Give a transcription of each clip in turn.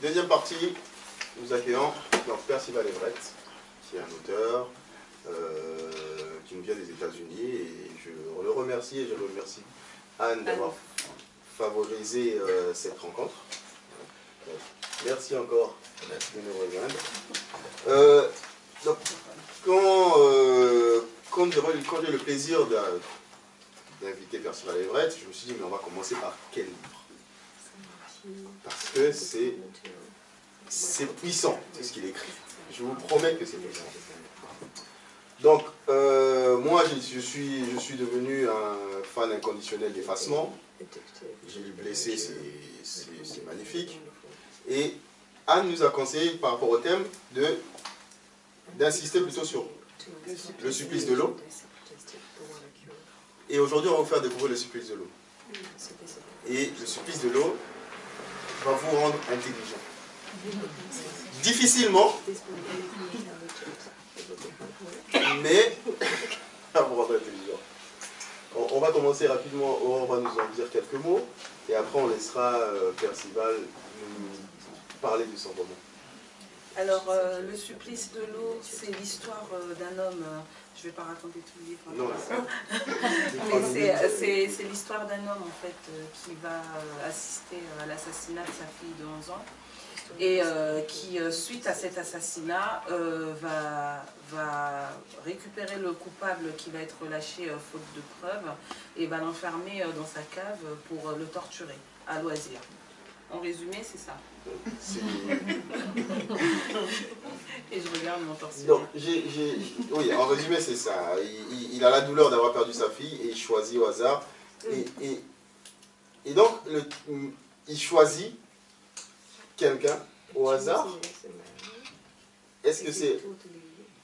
Deuxième partie, nous accueillons donc Percival Everett, qui est un auteur qui nous vient des États-Unis, et je le remercie, et je remercie Anne d'avoir favorisé cette rencontre. Merci encore de nous rejoindre. Donc, quand j'ai le plaisir d'inviter Percival Everett, je me suis dit, mais on va commencer par quel livre? Parce que c'est puissant, c'est ce qu'il écrit. Je vous promets que c'est puissant. Donc, moi, je suis devenu un fan inconditionnel d'effacement. J'ai lu Blessé, c'est magnifique. Et Anne nous a conseillé, par rapport au thème, d'insister plutôt sur le supplice de l'eau. Et aujourd'hui, on va vous faire découvrir le supplice de l'eau. Et le supplice de l'eau va vous rendre intelligent. Difficilement, mais va vous rendre intelligent. On va commencer rapidement, on va nous en dire quelques mots, et après on laissera Percival nous parler de son roman. Alors, le supplice de l'eau, c'est l'histoire d'un homme, je ne vais pas raconter tout le livre, Non, mais c'est l'histoire d'un homme en fait qui va assister à l'assassinat de sa fille de 11 ans et qui, suite à cet assassinat, va récupérer le coupable qui va être relâché faute de preuves et va l'enfermer dans sa cave pour le torturer à loisir. En résumé, c'est ça. Et je regarde mon torse. Donc, oui, en résumé, c'est ça. Il a la douleur d'avoir perdu sa fille et il choisit au hasard. Et donc, il choisit quelqu'un au hasard. Est-ce que c'est...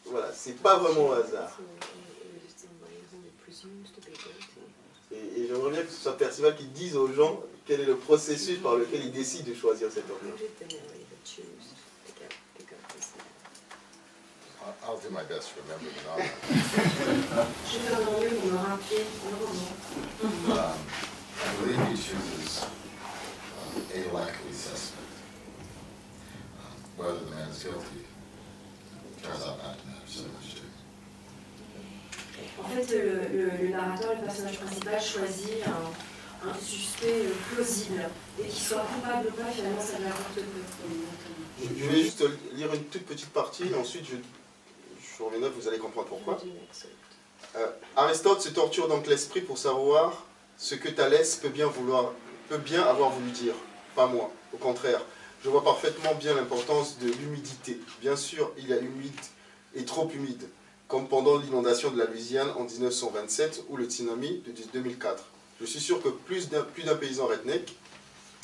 Voilà, c'est pas vraiment au hasard. Et j'aimerais bien que ce soit Percival qui dise aux gens quel est le processus par lequel il décide de choisir cet homme. I'll do my best to remember the novel. I believe he chooses a likely suspect. Whether the man is guilty turns out not to matter so much too. En fait, le narrateur, le personnage principal, choisit un suspect plausible et qui soit coupable ou pas, finalement, ça lui apporte peu. Je vais juste lire une toute petite partie, et ensuite je reviendrai, vous allez comprendre pourquoi. Aristote se torture donc l'esprit pour savoir ce que Thalès peut bien avoir voulu dire, pas moi, au contraire. Je vois parfaitement bien l'importance de l'humidité. Bien sûr, il y a humide et trop humide, comme pendant l'inondation de la Louisiane en 1927 ou le tsunami de 2004. Je suis sûr que plus d'un paysan redneck,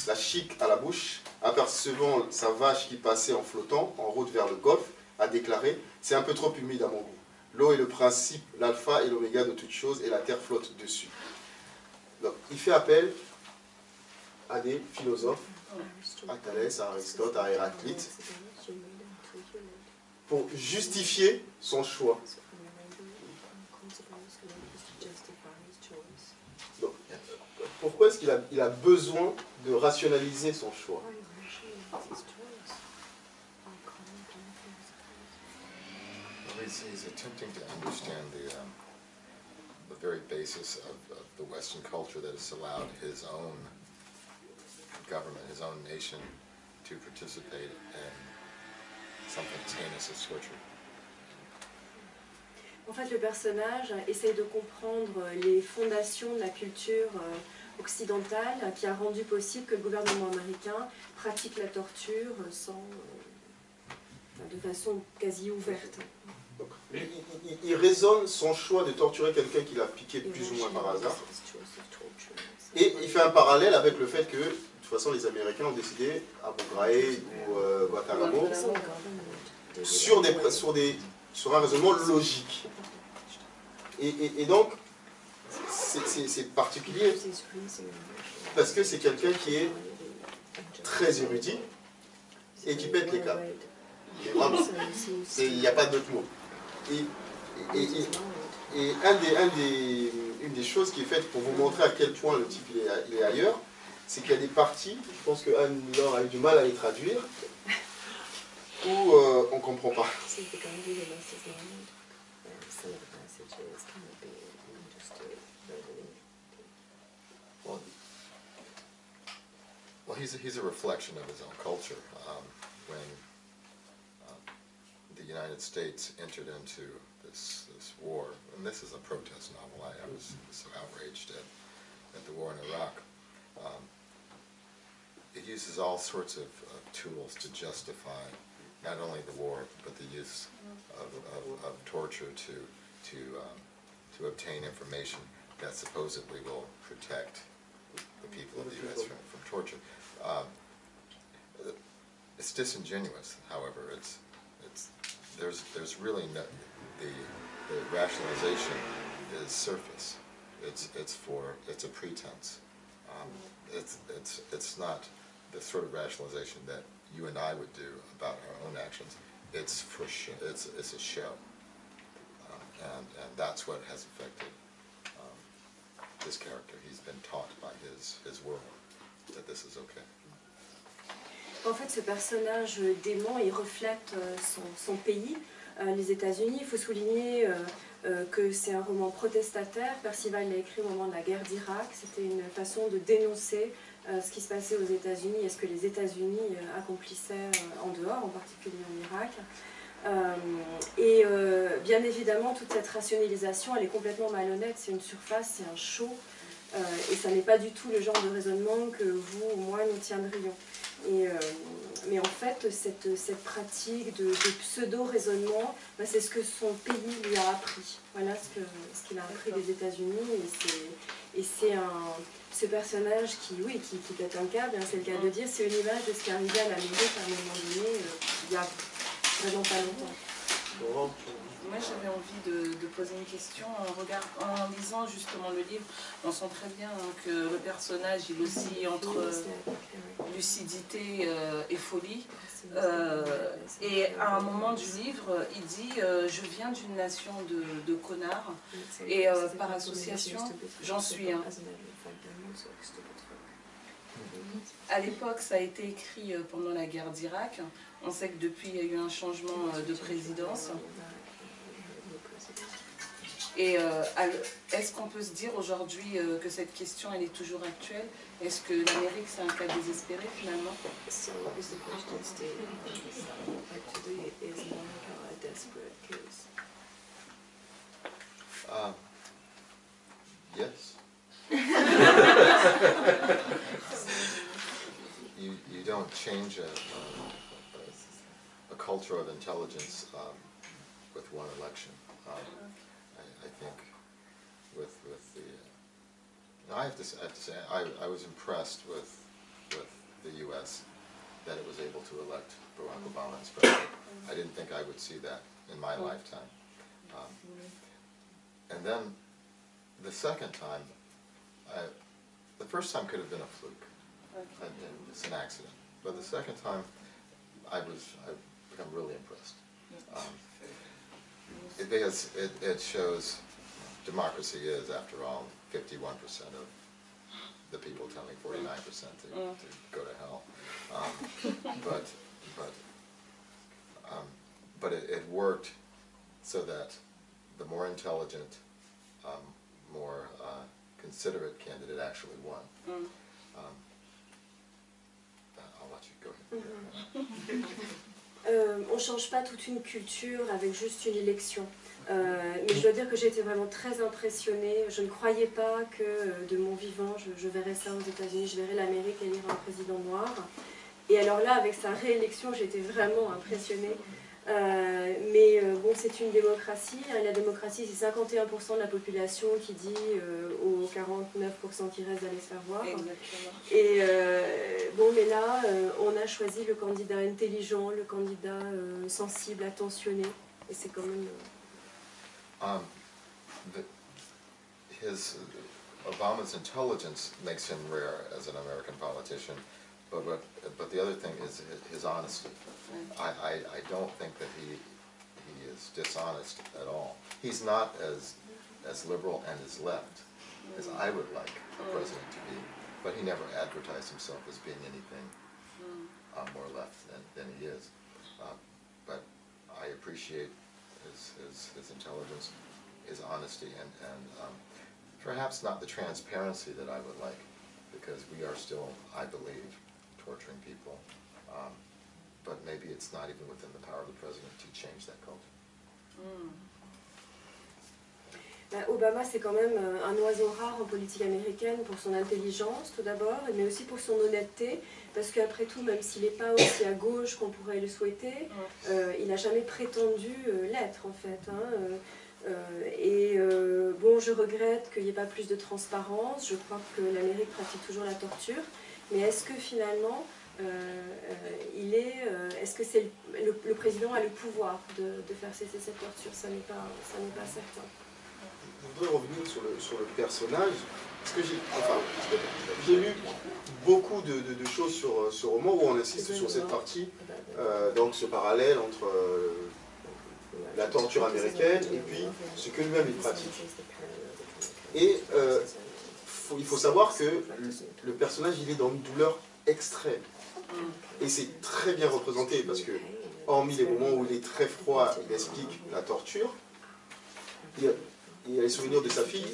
la chic à la bouche, apercevant sa vache qui passait en flottant, en route vers le golfe, a déclaré « C'est un peu trop humide à mon goût. L'eau est le principe, l'alpha et l'oméga de toute chose, et la terre flotte dessus. » Donc, il fait appel à des philosophes, à Thalès, à Aristote, à Héraclite, pour justifier son choix. Donc, pourquoi est-ce qu'il a besoin de rationaliser son choix? He's attempting to understand the very basis of the Western culture that has allowed his own government, his own nation, to participate in something as heinous as torture. En fait, le personnage essaye de comprendre les fondations de la culture occidentale qui a rendu possible que le gouvernement américain pratique la torture de façon quasi ouverte. Donc, il raisonne son choix de torturer quelqu'un qu'il a piqué plus ou moins par hasard. Et il fait un parallèle avec le fait que, de toute façon, les Américains ont décidé, à Abu Ghraib ou Guantanamo, sur un raisonnement logique. Et donc, c'est particulier, parce que c'est quelqu'un qui est très érudit et qui pète les câbles. Il n'y a pas d'autre mot. Et une des choses qui est faite pour vous montrer à quel point le type il est ailleurs, c'est qu'il y a des parties, je pense que Anne-Laure a eu du mal à les traduire, où on ne comprend pas. Well, he's a reflection of his own culture. When the United States entered into this war, and this is a protest novel, I was so outraged at the war in Iraq. It uses all sorts of tools to justify not only the war, but the use of torture to obtain information that supposedly will protect the people of the U.S. from torture. It's disingenuous, however. There's really no, the rationalization is surface. It's a pretense. It's not the sort of rationalization that you and I would do about our own actions. It's for show. It's a show, and that's what has affected this character. He's been taught by his world that this is okay. En fait, ce personnage dément, il reflète son pays, les États-Unis. Il faut souligner que c'est un roman protestataire. Percival l'a écrit au moment de la guerre d'Irak. C'était une façon de dénoncer ce qui se passait aux États-Unis et ce que les États-Unis accomplissaient en dehors, en particulier en Irak. Et bien évidemment, toute cette rationalisation, elle est complètement malhonnête. C'est une surface, c'est un show. Et ça n'est pas du tout le genre de raisonnement que vous ou moi nous tiendrions. Mais en fait, cette pratique de pseudo-raisonnement, bah, c'est ce que son pays lui a appris. Voilà ce qu'il a appris des États-Unis. Et c'est ce personnage qui pète un câble, hein, c'est le cas de dire, c'est une image de ce qui est arrivé à l'Amérique à un moment donné, il y a vraiment pas longtemps. Moi j'avais envie de poser une question en lisant justement le livre. On sent très bien que le personnage il oscille entre lucidité et folie. Et à un moment du livre, il dit je viens d'une nation de connards et par association j'en suis un. À l'époque, ça a été écrit pendant la guerre d'Irak. On sait que depuis, il y a eu un changement de présidence. Et est-ce qu'on peut se dire aujourd'hui que cette question elle est toujours actuelle? Est-ce que l'Amérique c'est un cas désespéré finalement? Yes. You don't change a culture of intelligence with one election. I think with the, I have to say, I was impressed with the U.S. that it was able to elect Barack Obama as president. I didn't think I would see that in my lifetime. And then the second time, the first time could have been a fluke. It's an accident. But the second time, I've become really impressed. Because it shows democracy is, after all, 51% of the people telling 49% to go to hell. But it worked so that the more intelligent, more considerate candidate actually won. I'll let you go ahead. On ne change pas toute une culture avec juste une élection. Mais je dois dire que j'ai été vraiment très impressionnée. Je ne croyais pas que de mon vivant, je verrais ça aux États-Unis, je verrais l'Amérique élire un président noir. Et alors là, avec sa réélection, j'ai été vraiment impressionnée. Mais bon, c'est une démocratie. La démocratie, c'est 51% de la population qui dit aux 49% qui restent d'aller se faire voir. Exactement. Et bon, mais là, on a choisi le candidat intelligent, le candidat sensible, attentionné. Et c'est quand même... Obama's intelligence makes him rare as an American politician, but the other thing is his honesty. I don't think that he is dishonest at all. He's not as liberal and as left as I would like the president to be. but he never advertised himself as being anything more left than he is. But I appreciate his intelligence, his honesty, and perhaps not the transparency that I would like, because we are still, I believe, torturing people. But maybe it's not even within the power of the president to change that culture. Obama, c'est quand même un oiseau rare en politique américaine pour son intelligence, tout d'abord, mais aussi pour son honnêteté, parce qu'après tout, même s'il n'est pas aussi à gauche qu'on pourrait le souhaiter, il n'a jamais prétendu l'être, en fait. Bon, je regrette qu'il n'y ait pas plus de transparence, je crois que l'Amérique pratique toujours la torture, mais est-ce que finalement, est-ce que le président a le pouvoir de faire cesser cette torture? Ça n'est pas certain. Je voudrais revenir sur le personnage, parce que j'ai lu beaucoup de choses sur ce roman où on insiste sur cette partie, donc ce parallèle entre la torture américaine et puis ce que lui-même il pratique. Et il faut savoir que le personnage il est dans une douleur extrême. Et c'est très bien représenté parce que, hormis les moments où il est très froid, il explique la torture, il a les souvenirs de sa fille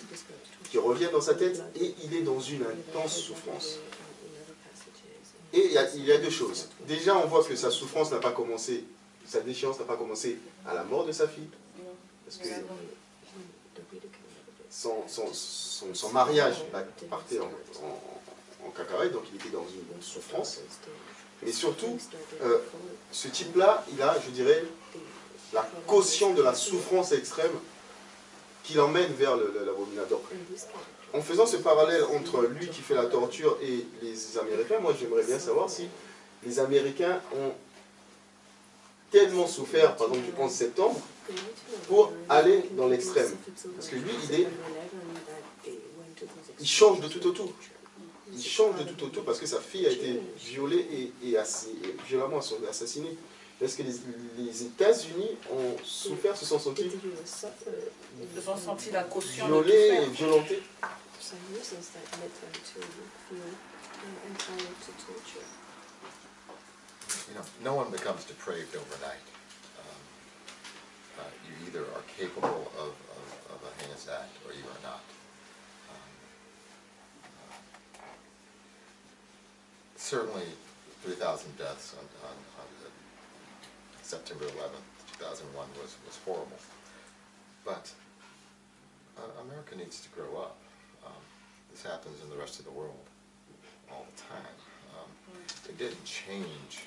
qui reviennent dans sa tête et il est dans une intense souffrance. Et il y a deux choses. Déjà, on voit que sa souffrance n'a pas commencé, sa déchéance n'a pas commencé à la mort de sa fille, parce que son mariage partait en cacahuète, donc il était dans une souffrance. Et surtout, ce type-là, il a, je dirais, la caution de la souffrance extrême qui l'emmène vers l'abominateur. En faisant ce parallèle entre lui qui fait la torture et les Américains, moi j'aimerais bien savoir si les Américains ont tellement souffert, par exemple, du 11 septembre, pour aller dans l'extrême. Parce que lui, il change de tout au tout. Il change de tout au tout parce que sa fille a été violée et violemment assassinée. Est-ce que les États-Unis ont souffert, se sont sentis la caution violés et violentés? You know, no one becomes depraved overnight. You either are capable of a heinous act or you are not. Certainly 3,000 deaths on September 11th, 2001 was horrible. But America needs to grow up. This happens in the rest of the world all the time. It didn't change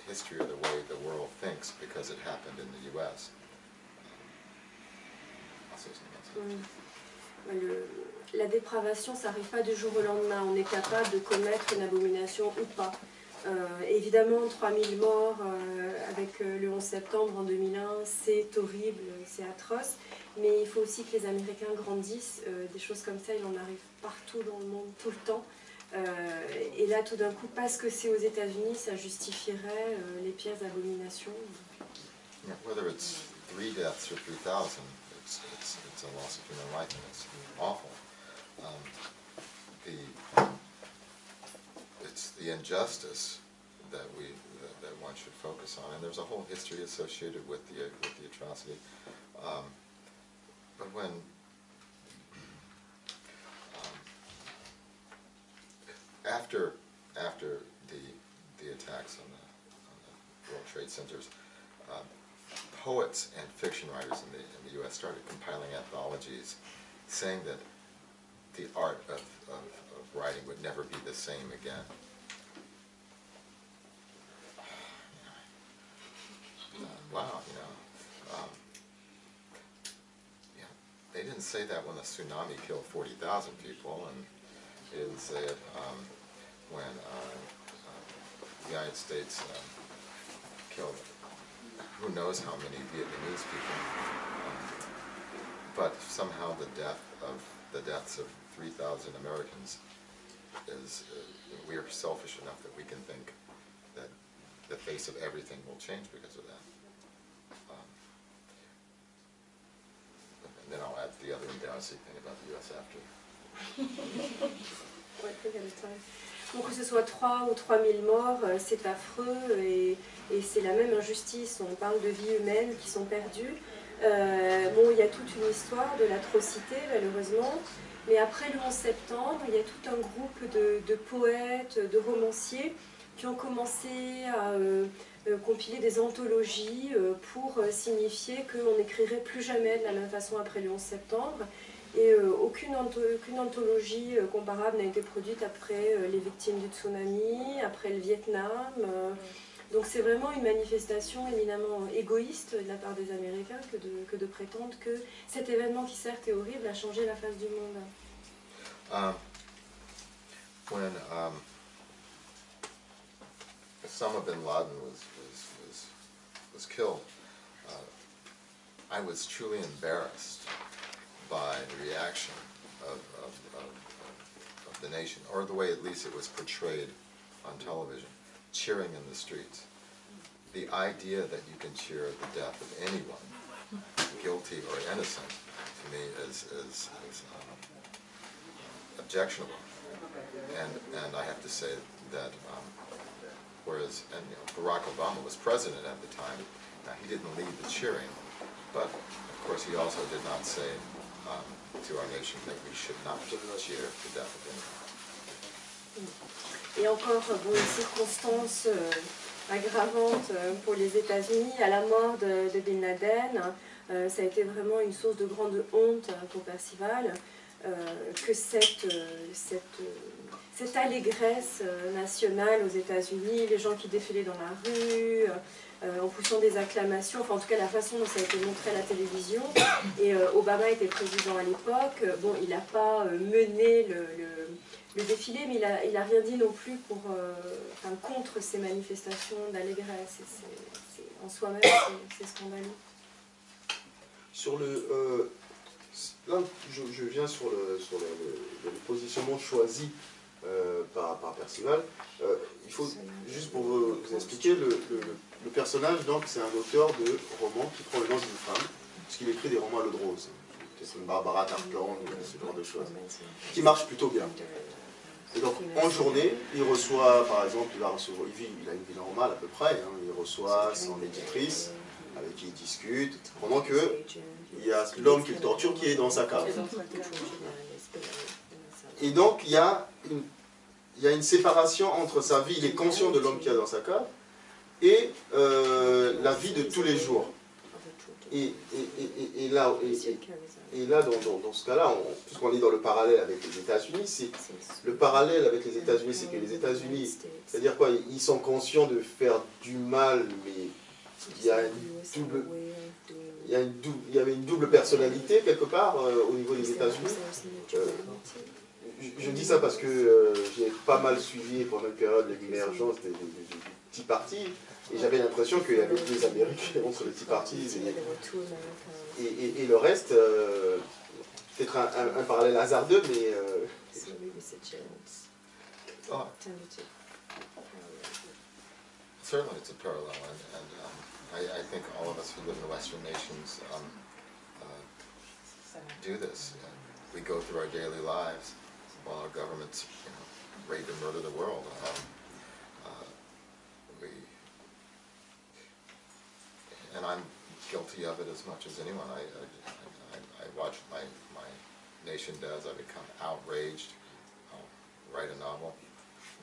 history or the way the world thinks because it happened in the U.S. La dépravation, ça n'arrive pas du jour au lendemain. On est capable de commettre une abomination ou pas. Évidemment, 3000 morts avec le 11 septembre en 2001, c'est horrible, c'est atroce. Mais il faut aussi que les Américains grandissent. Des choses comme ça, il en arrive partout dans le monde, tout le temps. Et là, tout d'un coup, parce que c'est aux États-Unis, ça justifierait les pires abominations. Yeah, whether it's 3 deaths or 3,000, it's a loss of human life and it's awful. It's the injustice that one should focus on, and there's a whole history associated with the atrocity. But when after the attacks on the World Trade Centers, poets and fiction writers in the U.S. started compiling anthologies saying that the art of writing would never be the same again. Wow, you know. Yeah, they didn't say that when the tsunami killed 40,000 people, and they didn't say it when the United States killed who knows how many Vietnamese people. But somehow the deaths of 3,000 Americans is, we are selfish enough that we can think that the face of everything will change because of that. And then I'll add the other embarrassing thing about the U.S. after. Donc que ce soit 3 ou 3000 morts, c'est affreux et c'est la même injustice. On parle de vies humaines qui sont perdues. Bon, il y a toute une histoire de l'atrocité, malheureusement. Mais après le 11 septembre, il y a tout un groupe de poètes, de romanciers qui ont commencé à compiler des anthologies pour signifier qu'on n'écrirait plus jamais de la même façon après le 11 septembre. Et aucune anthologie comparable n'a été produite après les victimes du tsunami, après le Vietnam. Donc c'est vraiment une manifestation éminemment égoïste de la part des Américains que de prétendre que cet événement qui certes est horrible a changé la face du monde. When Osama bin Laden was killed, I was truly embarrassed by the reaction of the nation, or the way at least it was portrayed on television, cheering in the streets. The idea that you can cheer the death of anyone, guilty or innocent, to me is objectionable. And I have to say that whereas Barack Obama was president at the time, he didn't lead the cheering, but of course he also did not say to our nation that we should not cheer the death of anyone. Et encore, bon, une circonstance aggravante pour les États-Unis, à la mort de Bin Laden, ça a été vraiment une source de grande honte pour Percival, que cette allégresse nationale aux États-Unis, les gens qui défilaient dans la rue, en poussant des acclamations, enfin en tout cas la façon dont ça a été montré à la télévision. Et Obama était président à l'époque. Bon, il n'a pas mené le défilé, mais il a rien dit non plus pour, contre ces manifestations d'allégresse. En soi-même, c'est scandaleux. Sur le... là, je viens sur le positionnement choisi par Percival. Il faut, juste pour vous expliquer, le personnage, donc, c'est un auteur de romans qui prend le nom d'une femme, puisqu'il écrit des romans à l'eau de rose. C'est une Barbara Tartland, ce genre de choses, qui marche plutôt bien. Et donc, en journée, il reçoit, par exemple, il a une vie normale à peu près, hein, il reçoit son éditrice, avec qui il discute, pendant que il y a l'homme qu'il torture qui est dans sa cave. Et donc, il y a une séparation entre sa vie, il est conscient de l'homme qu'il y a dans sa cave, et la vie de tous les jours. Et là, dans ce cas-là, puisqu'on est dans le parallèle avec les États-Unis, le parallèle avec les États-Unis, c'est que les États-Unis, c'est-à-dire quoi, ils sont conscients de faire du mal, mais il y a une double personnalité quelque part au niveau des États-Unis. Je dis ça parce que j'ai pas mal suivi pendant une période l'émergence des petits partis, et j'avais l'impression qu'il y avait des Américains entre les petits partis et le reste, peut-être un parallèle hasardeux, mais... Certainly it's a parallel, and I think all of us who live in Western nations do this. We go through our daily lives while our governments rape and murder the world. And I'm guilty of it as much as anyone. I watch my nation does. I become outraged. I'll write a novel,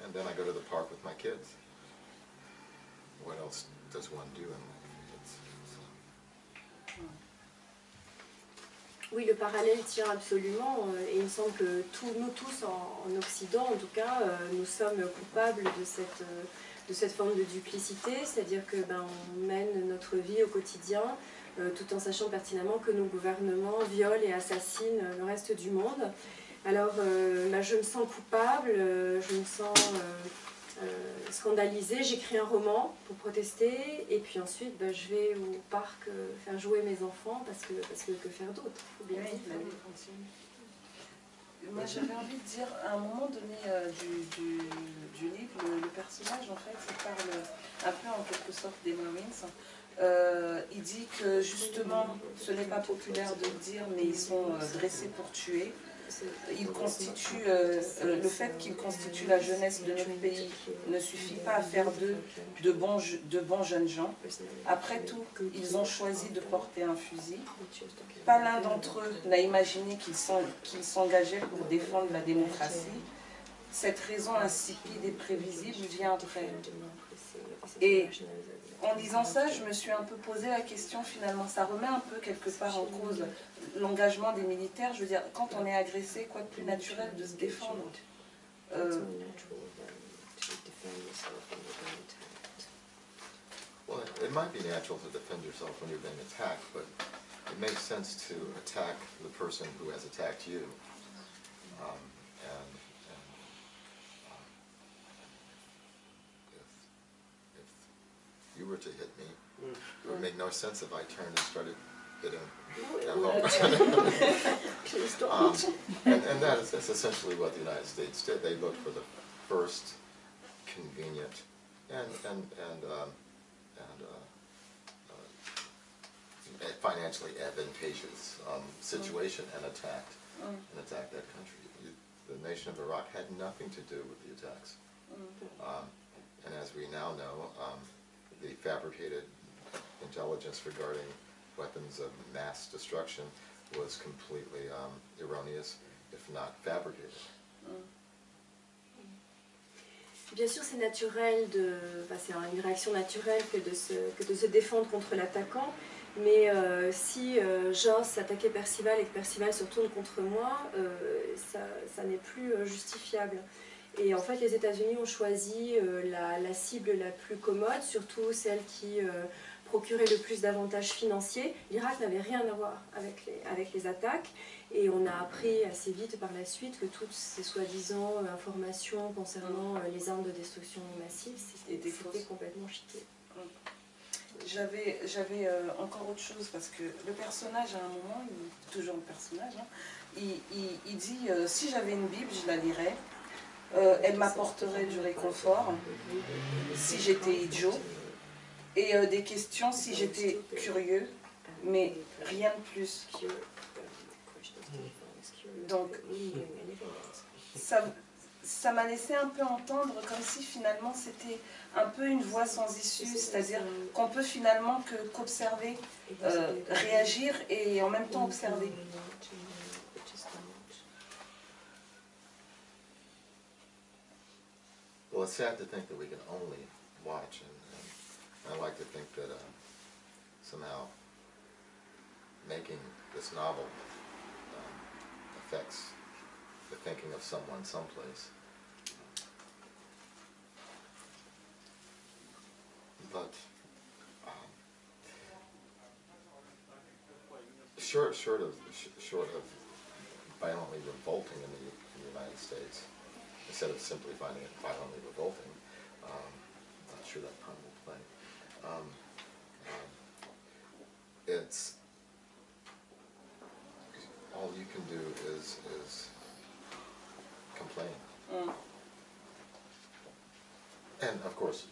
and then I go to the park with my kids. What else does one do in life? Oui, le parallèle tient absolument, et il me semble que nous tous en Occident, en tout cas, nous sommes coupables de cette forme de duplicité, c'est-à-dire que on mène notre vie au quotidien, tout en sachant pertinemment que nos gouvernements violent et assassinent le reste du monde. Alors, je me sens coupable, je me sens scandalisée, j'écris un roman pour protester, et puis ensuite je vais au parc faire jouer mes enfants, parce que que faire d'autre, faut bien dire. Moi j'avais envie de dire, à un moment donné du livre, le personnage en fait, il parle un peu en quelque sorte des Marines. Il dit que justement, ce n'est pas populaire de le dire, mais ils sont dressés pour tuer. il constitue, le fait qu'il constitue la jeunesse de notre pays ne suffit pas à faire d'eux de bons jeunes gens. Après tout, ils ont choisi de porter un fusil. Pas l'un d'entre eux n'a imaginé qu'ils s'engageaient pour défendre la démocratie. Cette raison insipide et prévisible vient après. Et en disant ça, je me suis un peu posé la question finalement, ça remet un peu quelque part en cause l'engagement des militaires. Je veux dire, quand on est agressé, quoi de plus naturel de se défendre Well, it might be natural to defend yourself when you're being attacked, but it makes sense to attack the person who has attacked you. If you were to hit me, it would make no sense if I turned and started hitting. And that's essentially what the United States did. They looked for the first convenient and financially advantageous situation and attacked that country. The nation of Iraq had nothing to do with the attacks. And as we now know, the fabricated intelligence regarding weapons of mass destruction was completely erroneous, if not fabricated. Bien sûr, c'est naturel c'est une réaction naturelle que de se défendre contre l'attaquant. Mais si j'ose attaquer Percival et que Percival se retourne contre moi, ça n'est plus justifiable. Et en fait, les États-Unis ont choisi la cible la plus commode, surtout celle qui procurait le plus d'avantages financiers. L'Irak n'avait rien à voir avec les attaques. Et on a appris assez vite par la suite que toutes ces soi-disant informations concernant les armes de destruction massive, c'était complètement cheaté. J'avais encore autre chose, parce que le personnage, à un moment, toujours le personnage, hein, il dit si j'avais une Bible, je la lirais, elle m'apporterait du réconfort si j'étais idiot, et des questions si j'étais curieux, mais rien de plus. Donc, ça m'a laissé un peu entendre comme si finalement c'était un peu une voie sans issue, c'est-à-dire qu'on peut finalement qu'observer, réagir et en même temps observer. Well, it's sad to think that we can only watch, and I like to think that somehow making this novel affects the thinking of someone someplace. But short of violently revolting in the United States, instead of simply finding it violently revolting, I'm not sure that pun will play. It's all you can do is complain, and of course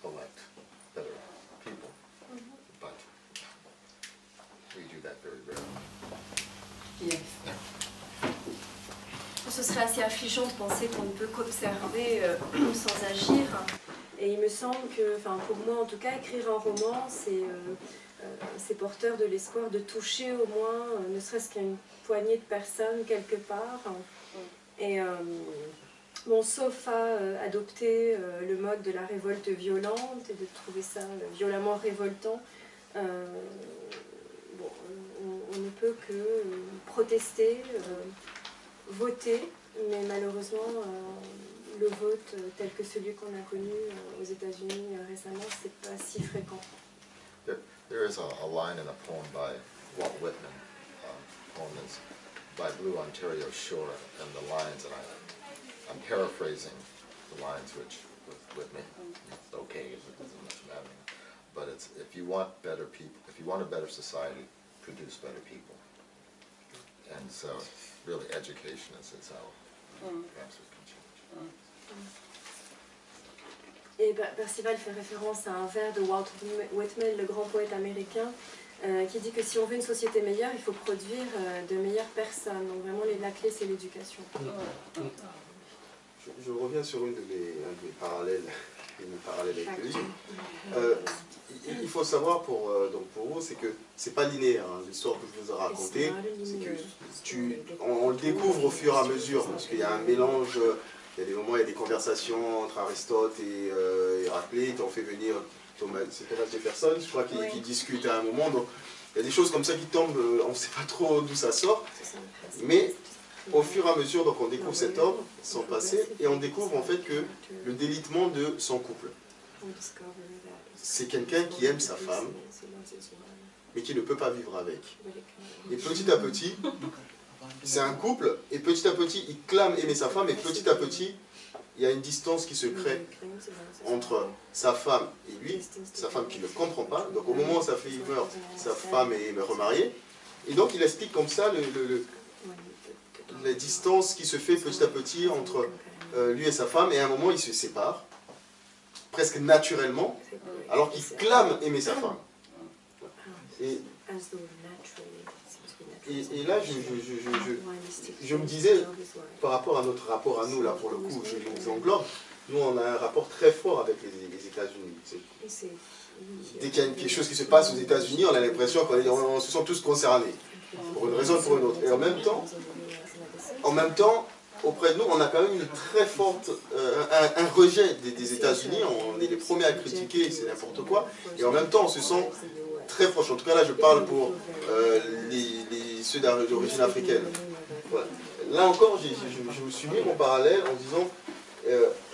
elect better people, but we do that very rarely. Yes. Ce serait assez affligeant de penser qu'on ne peut qu'observer sans agir. Et il me semble que, pour moi en tout cas, écrire un roman, c'est porteur de l'espoir de toucher au moins, ne serait-ce qu'une poignée de personnes quelque part. Et bon, sauf à adopter le mode de la révolte violente et de trouver ça violemment révoltant, bon, on ne peut que protester, voter, mais malheureusement, le vote tel que celui qu'on a connu aux États-Unis récemment, c'est pas si fréquent. There is a line in a poem by Walt Whitman. The poem is by Blue Ontario Shore, and the lines, and I'm paraphrasing the lines which with Whitman. It's okay, it doesn't much matter. But it's, if you want better people, if you want a better society, produce better people. And so, really, education is how perhaps we can change. Et Percival fait référence à un vers de Walt Whitman, le grand poète américain, qui dit que si on veut une société meilleure, il faut produire de meilleures personnes. Donc vraiment, la clé, c'est l'éducation. Je reviens sur un de mes parallèles avec le livre. Il faut savoir donc pour vous, c'est que c'est pas linéaire, hein, l'histoire que je vous ai racontée, c'est que on le découvre au fur et à mesure, parce qu'il y a un mélange, il y a des moments, il y a des conversations entre Aristote et Héraclite, on fait venir Thomas Jefferson, je crois, qui discute à un moment, donc il y a des choses comme ça qui tombent, on ne sait pas trop d'où ça sort, mais au fur et à mesure, donc on découvre cet homme, son passé, et on découvre en fait que le délitement de son couple. C'est quelqu'un qui aime sa femme, mais qui ne peut pas vivre avec. Et petit à petit, c'est un couple, et petit à petit, il clame aimer sa femme, et petit à petit, il y a une distance qui se crée entre sa femme et lui, sa femme qui ne comprend pas. Donc au moment où sa fille meurt, sa femme est remariée. Et donc il explique comme ça la distance qui se fait petit à petit entre lui et sa femme, et à un moment ils se séparent, presque naturellement, alors qu'il clame aimer sa femme. Et là, je me disais, par rapport à notre rapport à nous, là pour le coup, je nous englobe, nous on a un rapport très fort avec les États-Unis. Dès qu'il y a quelque chose qui se passe aux États-Unis, on a l'impression qu'on se sent tous concernés, pour une raison ou pour une autre. Et en même temps, auprès de nous, on a quand même une très forte, un rejet des États-Unis. On est les premiers à critiquer, c'est n'importe quoi. Et en même temps, on se sent très proche. En tout cas, là, je parle pour ceux d'origine africaine. Voilà. Là encore, je me suis mis mon parallèle en disant,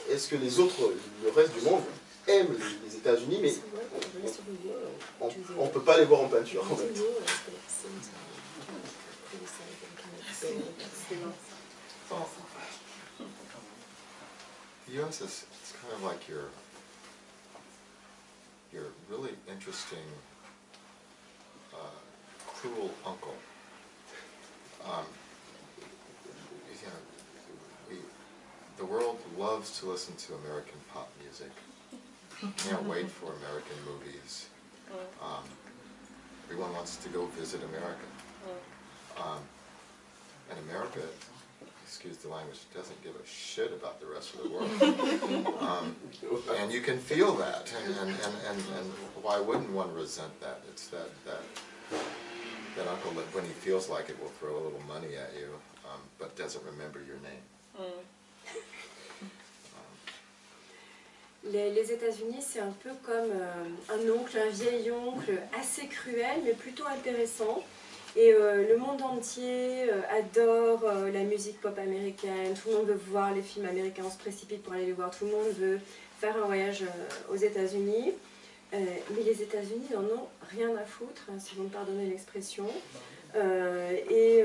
est-ce que les autres, le reste du monde, aiment les États-Unis, mais on ne peut pas les voir en peinture. En fait. The U.S. it's kind of like your really interesting, cruel uncle. The world loves to listen to American pop music. Can't wait for American movies. Everyone wants to go visit America. And America, excuse the language, doesn't give a shit about the rest of the world. And you can feel that, and why wouldn't one resent that? It's that uncle that when he feels like it will throw a little money at you, but doesn't remember your name. Les États-Unis, c'est un peu comme un oncle, un vieil oncle assez cruel, mais plutôt intéressant. Et le monde entier adore la musique pop américaine, tout le monde veut voir les films américains, on se précipite pour aller les voir, tout le monde veut faire un voyage aux États-Unis. Mais les États-Unis n'en ont rien à foutre, hein, si vous me pardonnez l'expression. Et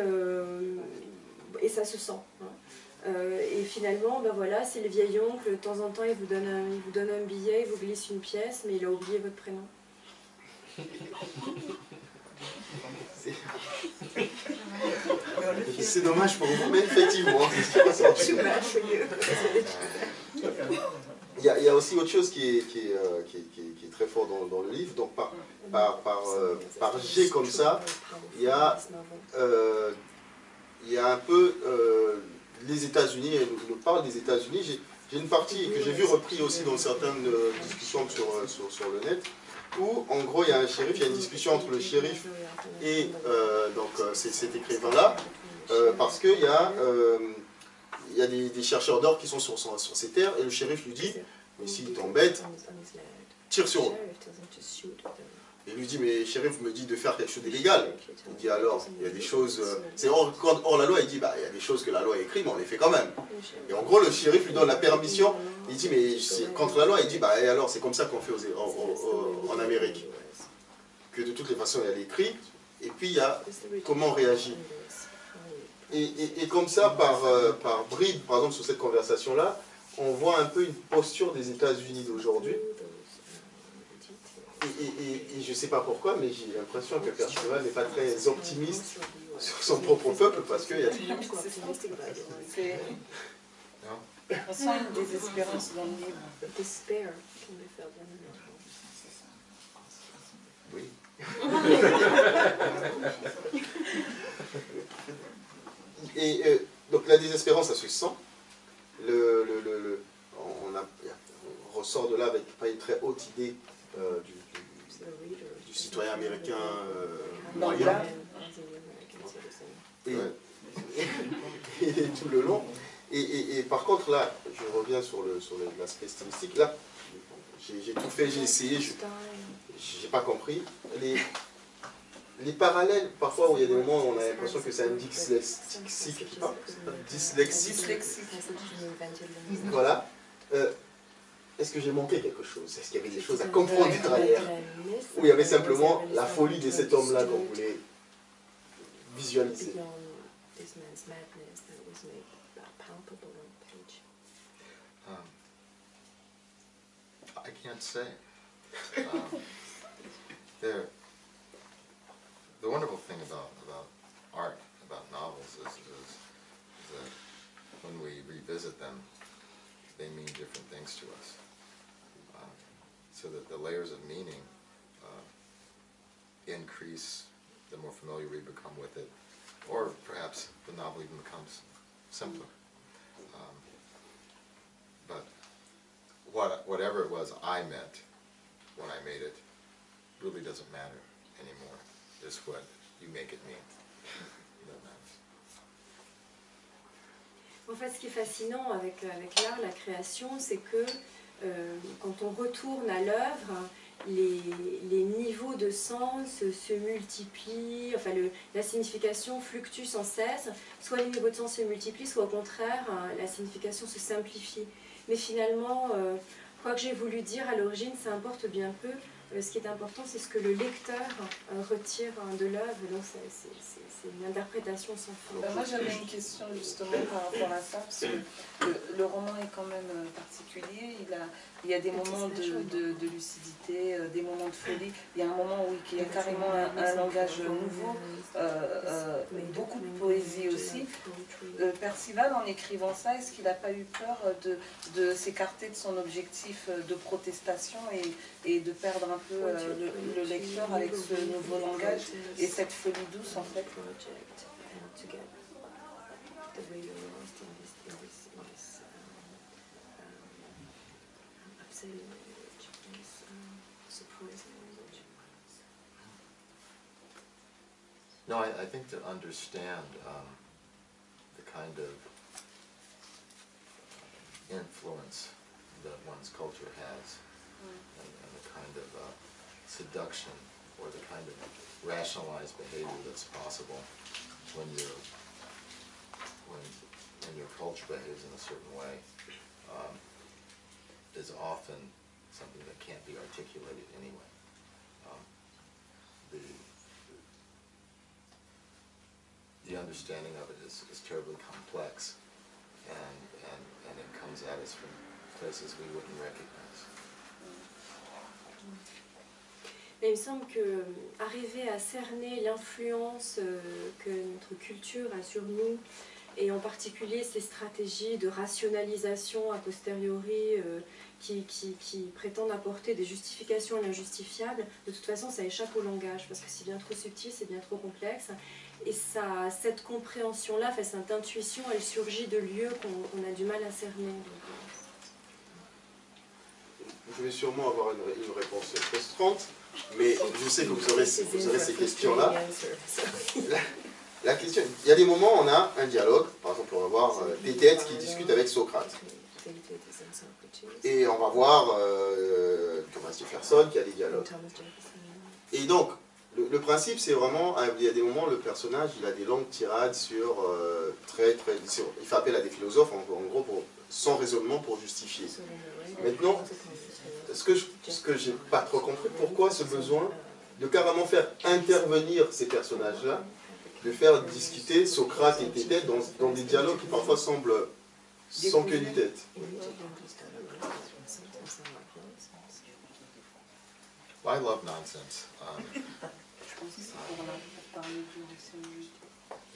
ça se sent. Hein. Et finalement, ben voilà, c'est le vieil oncle, de temps en temps il vous donne un billet, il vous glisse une pièce, mais il a oublié votre prénom. C'est dommage pour vous, mais effectivement. Il y a aussi autre chose qui est très fort dans le livre. Donc par G comme ça, il y a un peu les États-Unis, et nous parle des États-Unis. J'ai une partie que j'ai vu repris aussi dans certaines discussions sur le net, où en gros il y a un shérif, il y a une discussion entre le shérif et cet écrivain-là, parce qu'il y a des chercheurs d'or qui sont sur ces terres, et le shérif lui dit, mais s'il t'embête, tire sur eux. Et il lui dit, mais shérif me dit de faire quelque chose d'illégal. Il dit alors, il y a des choses, c'est hors la loi, il dit, bah il y a des choses que la loi écrit, mais on les fait quand même. Et en gros, le shérif lui donne la permission, il dit, mais c'est contre la loi, il dit, bah et alors, c'est comme ça qu'on fait en Amérique. Que de toutes les façons, il y a l'écrit, et puis il y a comment on réagit. Et comme ça, par bride, par exemple, sur cette conversation-là, on voit un peu une posture des États-Unis d'aujourd'hui. Et je ne sais pas pourquoi, mais j'ai l'impression que Perceval n'est pas très optimiste sur son propre peuple, parce qu'il y a... On sent une désespérance dans le livre. Oui. ça se sent. On ressort de là avec pas une très haute idée du citoyen américain moyen. Et tout le long. Et par contre, là, je reviens sur l'aspect stylistique. Là, j'ai tout fait, j'ai essayé, j'ai pas compris. Les parallèles, parfois, où il y a des moments où on a l'impression que c'est un dyslexique qui parle. Dyslexique. Voilà. Est-ce que j'ai manqué quelque chose? Est-ce qu'il y avait des choses à comprendre derrière? Ou il y avait simplement la folie de cet homme-là qu'on voulait visualiser? I can't say. The wonderful thing about art, about novels, is that when we revisit them, they mean different things to us. So that the layers of meaning increase the more familiar we become with it, or perhaps the novel even becomes simpler. But whatever it was I meant when I made it really doesn't matter anymore. It's what you make it mean that matters. En fait, ce qui est fascinant avec l'art, la création, c'est que quand on retourne à l'œuvre, les niveaux de sens se multiplient, enfin la signification fluctue sans cesse, soit les niveaux de sens se multiplient, soit au contraire, la signification se simplifie. Mais finalement, quoi que j'ai voulu dire à l'origine, ça importe bien peu. Ce qui est important, c'est ce que le lecteur retire de l'œuvre, donc c'est une interprétation sans fin. Moi j'avais une question justement par rapport à ça, parce que le roman est quand même particulier, il y a des moments de lucidité, des moments de folie, il y a un moment où il y a carrément un langage nouveau, beaucoup de poésie aussi. Percival, en écrivant ça, est-ce qu'il n'a pas eu peur de s'écarter de son objectif de protestation et de perdre un peu le lecteur avec ce nouveau langage et cette folie douce en fait? No, I think to understand the kind of influence that one's culture has, and the kind of seduction or the kind of rationalized behavior that's possible when your culture behaves in a certain way, is often something that can't be articulated anyway. The understanding of it is terribly complex, and it comes at us from places we wouldn't recognize. Mais il me semble que arriver à cerner l'influence que notre culture a sur nous, et en particulier ces stratégies de rationalisation a posteriori qui prétendent apporter des justifications à l'injustifiable, de toute façon ça échappe au langage, parce que c'est bien trop subtil, c'est bien trop complexe. Et ça, cette compréhension-là, enfin, cette intuition, elle surgit de lieux qu'on a du mal à cerner. Je vais sûrement avoir une réponse frustrante, mais je sais que vous aurez ces questions-là. La question, il y a des moments où on a un dialogue, par exemple on va voir Tétète qui discute avec Socrate. Et on va voir Thomas Jefferson qui a des dialogues. Et donc, le principe c'est vraiment, il y a des moments où le personnage il a des longues tirades sur, il fait appel à des philosophes en gros sans raisonnement pour justifier. Maintenant, ce que j'ai pas trop compris, pourquoi ce besoin de carrément faire intervenir ces personnages-là, de faire discuter Socrate et Tétète dans des dialogues qui parfois semblent sans queue ni tête. I love nonsense.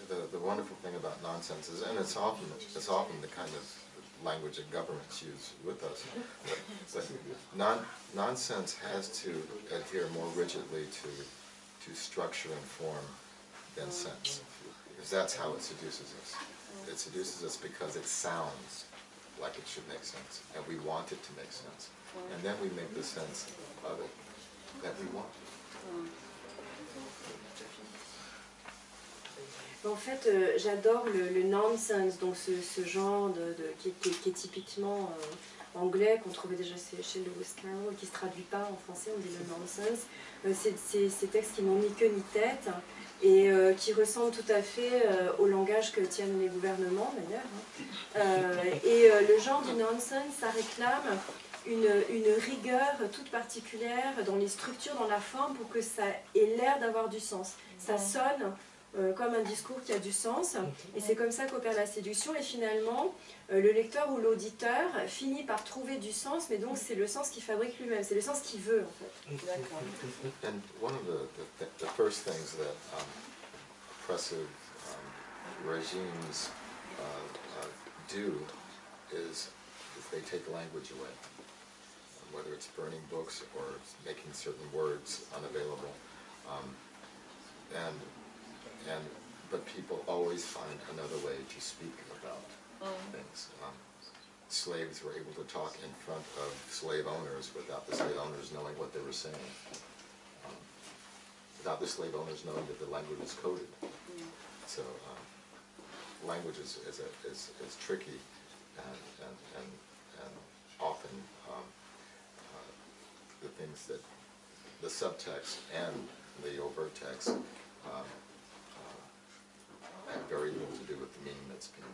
The wonderful thing about nonsense is, and it's often the kind of language that governments use with us, but nonsense has to adhere more rigidly to structure and form than sense, because that's how it seduces us. It seduces us because it sounds like it should make sense, and we want it to make sense. And then we make the sense of it that we want. En fait, j'adore le nonsense, donc ce genre qui est typiquement anglais, qu'on trouvait déjà chez Lewis Carroll, qui ne se traduit pas en français, on dit le nonsense. C'est ces textes qui n'ont ni queue ni tête, et qui ressemblent tout à fait au langage que tiennent les gouvernements, d'ailleurs. Et le genre du nonsense, ça réclame une rigueur toute particulière dans les structures, dans la forme, pour que ça ait l'air d'avoir du sens. Ça sonne comme un discours qui a du sens, et c'est comme ça qu'opère la séduction, et finalement, le lecteur ou l'auditeur finit par trouver du sens, mais donc c'est le sens qu'il fabrique lui-même, c'est le sens qu'il veut, en fait. And one of the first things that oppressive regimes do is they take language away, whether it's burning books or making certain words unavailable. But people always find another way to speak about things. Slaves were able to talk in front of slave owners without the slave owners knowing what they were saying. Without the slave owners knowing that the language was coded. So language is tricky, and often the things that the subtext and the overt text have very little to do with the meaning that's being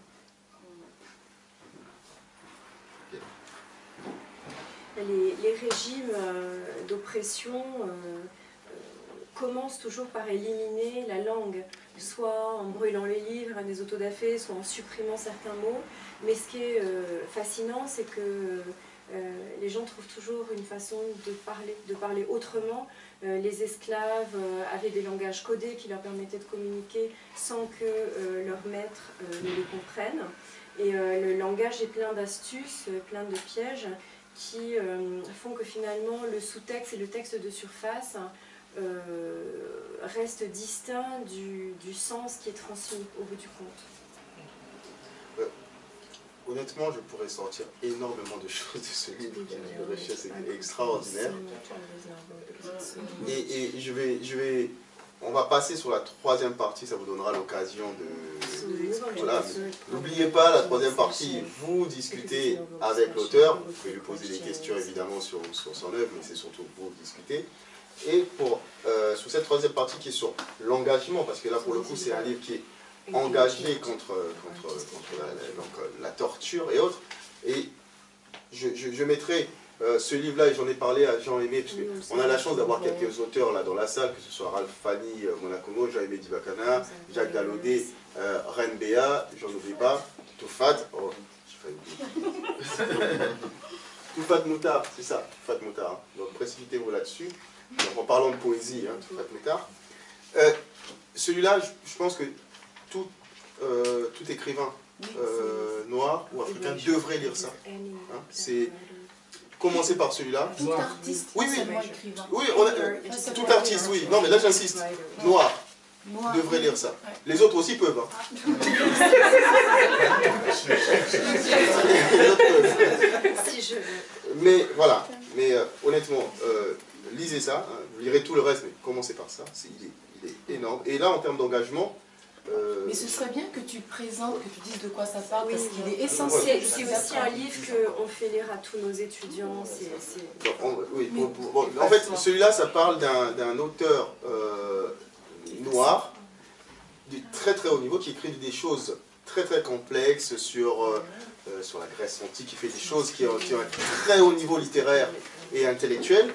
given. Les régimes d'oppression commencent toujours par éliminer la langue, soit en brûlant les livres des autodafés, soit en supprimant certains mots. Mais ce qui est fascinant, c'est que les gens trouvent toujours une façon de parler autrement. Les esclaves avaient des langages codés qui leur permettaient de communiquer sans que leur maître ne les comprenne. Et le langage est plein d'astuces, plein de pièges qui font que finalement le sous-texte et le texte de surface restent distincts du sens qui est transmis au bout du compte. Honnêtement, je pourrais sortir énormément de choses de ce livre qui est une richesse extraordinaire. Et on va passer sur la troisième partie, ça vous donnera l'occasion de... Voilà. N'oubliez pas, la troisième partie, vous discutez avec l'auteur, vous pouvez lui poser des questions évidemment sur son œuvre, mais c'est surtout vous discutez. Et sur cette troisième partie qui est sur l'engagement, parce que là pour le coup c'est un livre qui est engagé contre la torture et autres. Et je mettrai ce livre-là, et j'en ai parlé à Jean-Aimé, parce qu'on a la chance d'avoir quelques auteurs là dans la salle, que ce soit Ralph Fanny, Monacomo, Jean-Aimé Dibakana, Jacques Dalaudet, Ren Béa, j'en oublie pas, Toufat, oh, j'ai failli oublier. Toufat Moutar, c'est ça, Toufat Moutar, hein. Donc précipitez-vous là-dessus. Donc, en parlant de poésie, hein, Toufat Moutar. Celui-là, je pense que tout écrivain noir ou africain devrait lire ça. Hein, c'est commencer par celui-là. Tout artiste, oui, oui, tout artiste, oui. Non, mais là j'insiste. Noir devrait lire ça. Les autres aussi peuvent. Hein. Mais voilà. Mais honnêtement, lisez ça. Hein. Vous lirez tout le reste, mais commencez par ça. Il est énorme. Et là, en termes d'engagement. Mais ce serait bien que tu présentes, que tu dises de quoi ça parle, oui, parce qu'il est essentiel. C'est aussi un livre qu'on fait lire à tous nos étudiants. En fait, celui-là, ça parle d'un auteur noir, de très très haut niveau, qui écrit des choses très très complexes sur la Grèce antique, qui fait des choses qui ont un très haut niveau littéraire et intellectuel,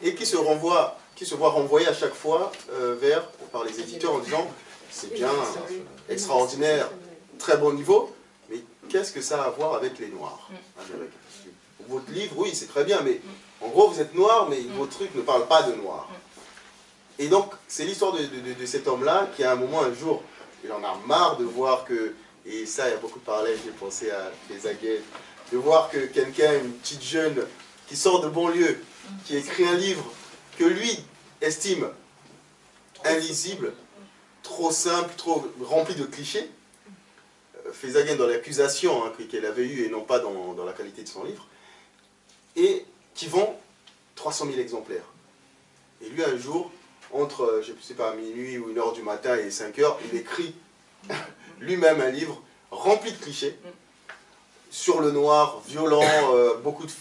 et qui se voit renvoyer à chaque fois par les éditeurs en disant c'est bien, extraordinaire, très bon niveau, mais qu'est-ce que ça a à voir avec les Noirs américains? Votre livre, oui, c'est très bien, mais en gros, vous êtes noir, mais votre truc ne parle pas de noir. Et donc, c'est l'histoire de cet homme-là qui, à un moment, un jour, il en a marre de voir que, et ça, il y a beaucoup de parallèles, j'ai pensé à les Aguets, de voir que quelqu'un, une petite jeune, qui sort de banlieue, qui écrit un livre que lui estime illisible, trop simple, trop rempli de clichés, faisait gain dans l'accusation hein, qu'elle avait eue et non pas dans la qualité de son livre, et qui vend 300 000 exemplaires. Et lui, un jour, entre, je ne sais pas, minuit ou 1h du matin et 5h, il écrit lui-même un livre rempli de clichés, sur le noir, violent, beaucoup de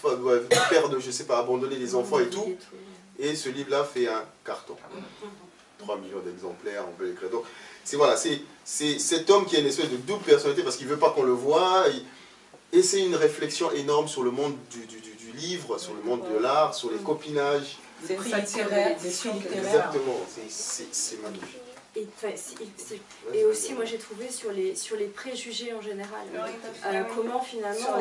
pères de, je ne sais pas, abandonner les enfants et tout. Et ce livre-là fait un carton. 3 millions d'exemplaires, on peut l'écrire. Donc, voilà, c'est cet homme qui a une espèce de double personnalité parce qu'il ne veut pas qu'on le voie. Et c'est une réflexion énorme sur le monde du livre, sur le monde de l'art, sur les copinages. C'est une littéraire, des prix littéraires. Exactement, c'est magnifique. Et aussi, moi j'ai trouvé sur les préjugés en général, comment finalement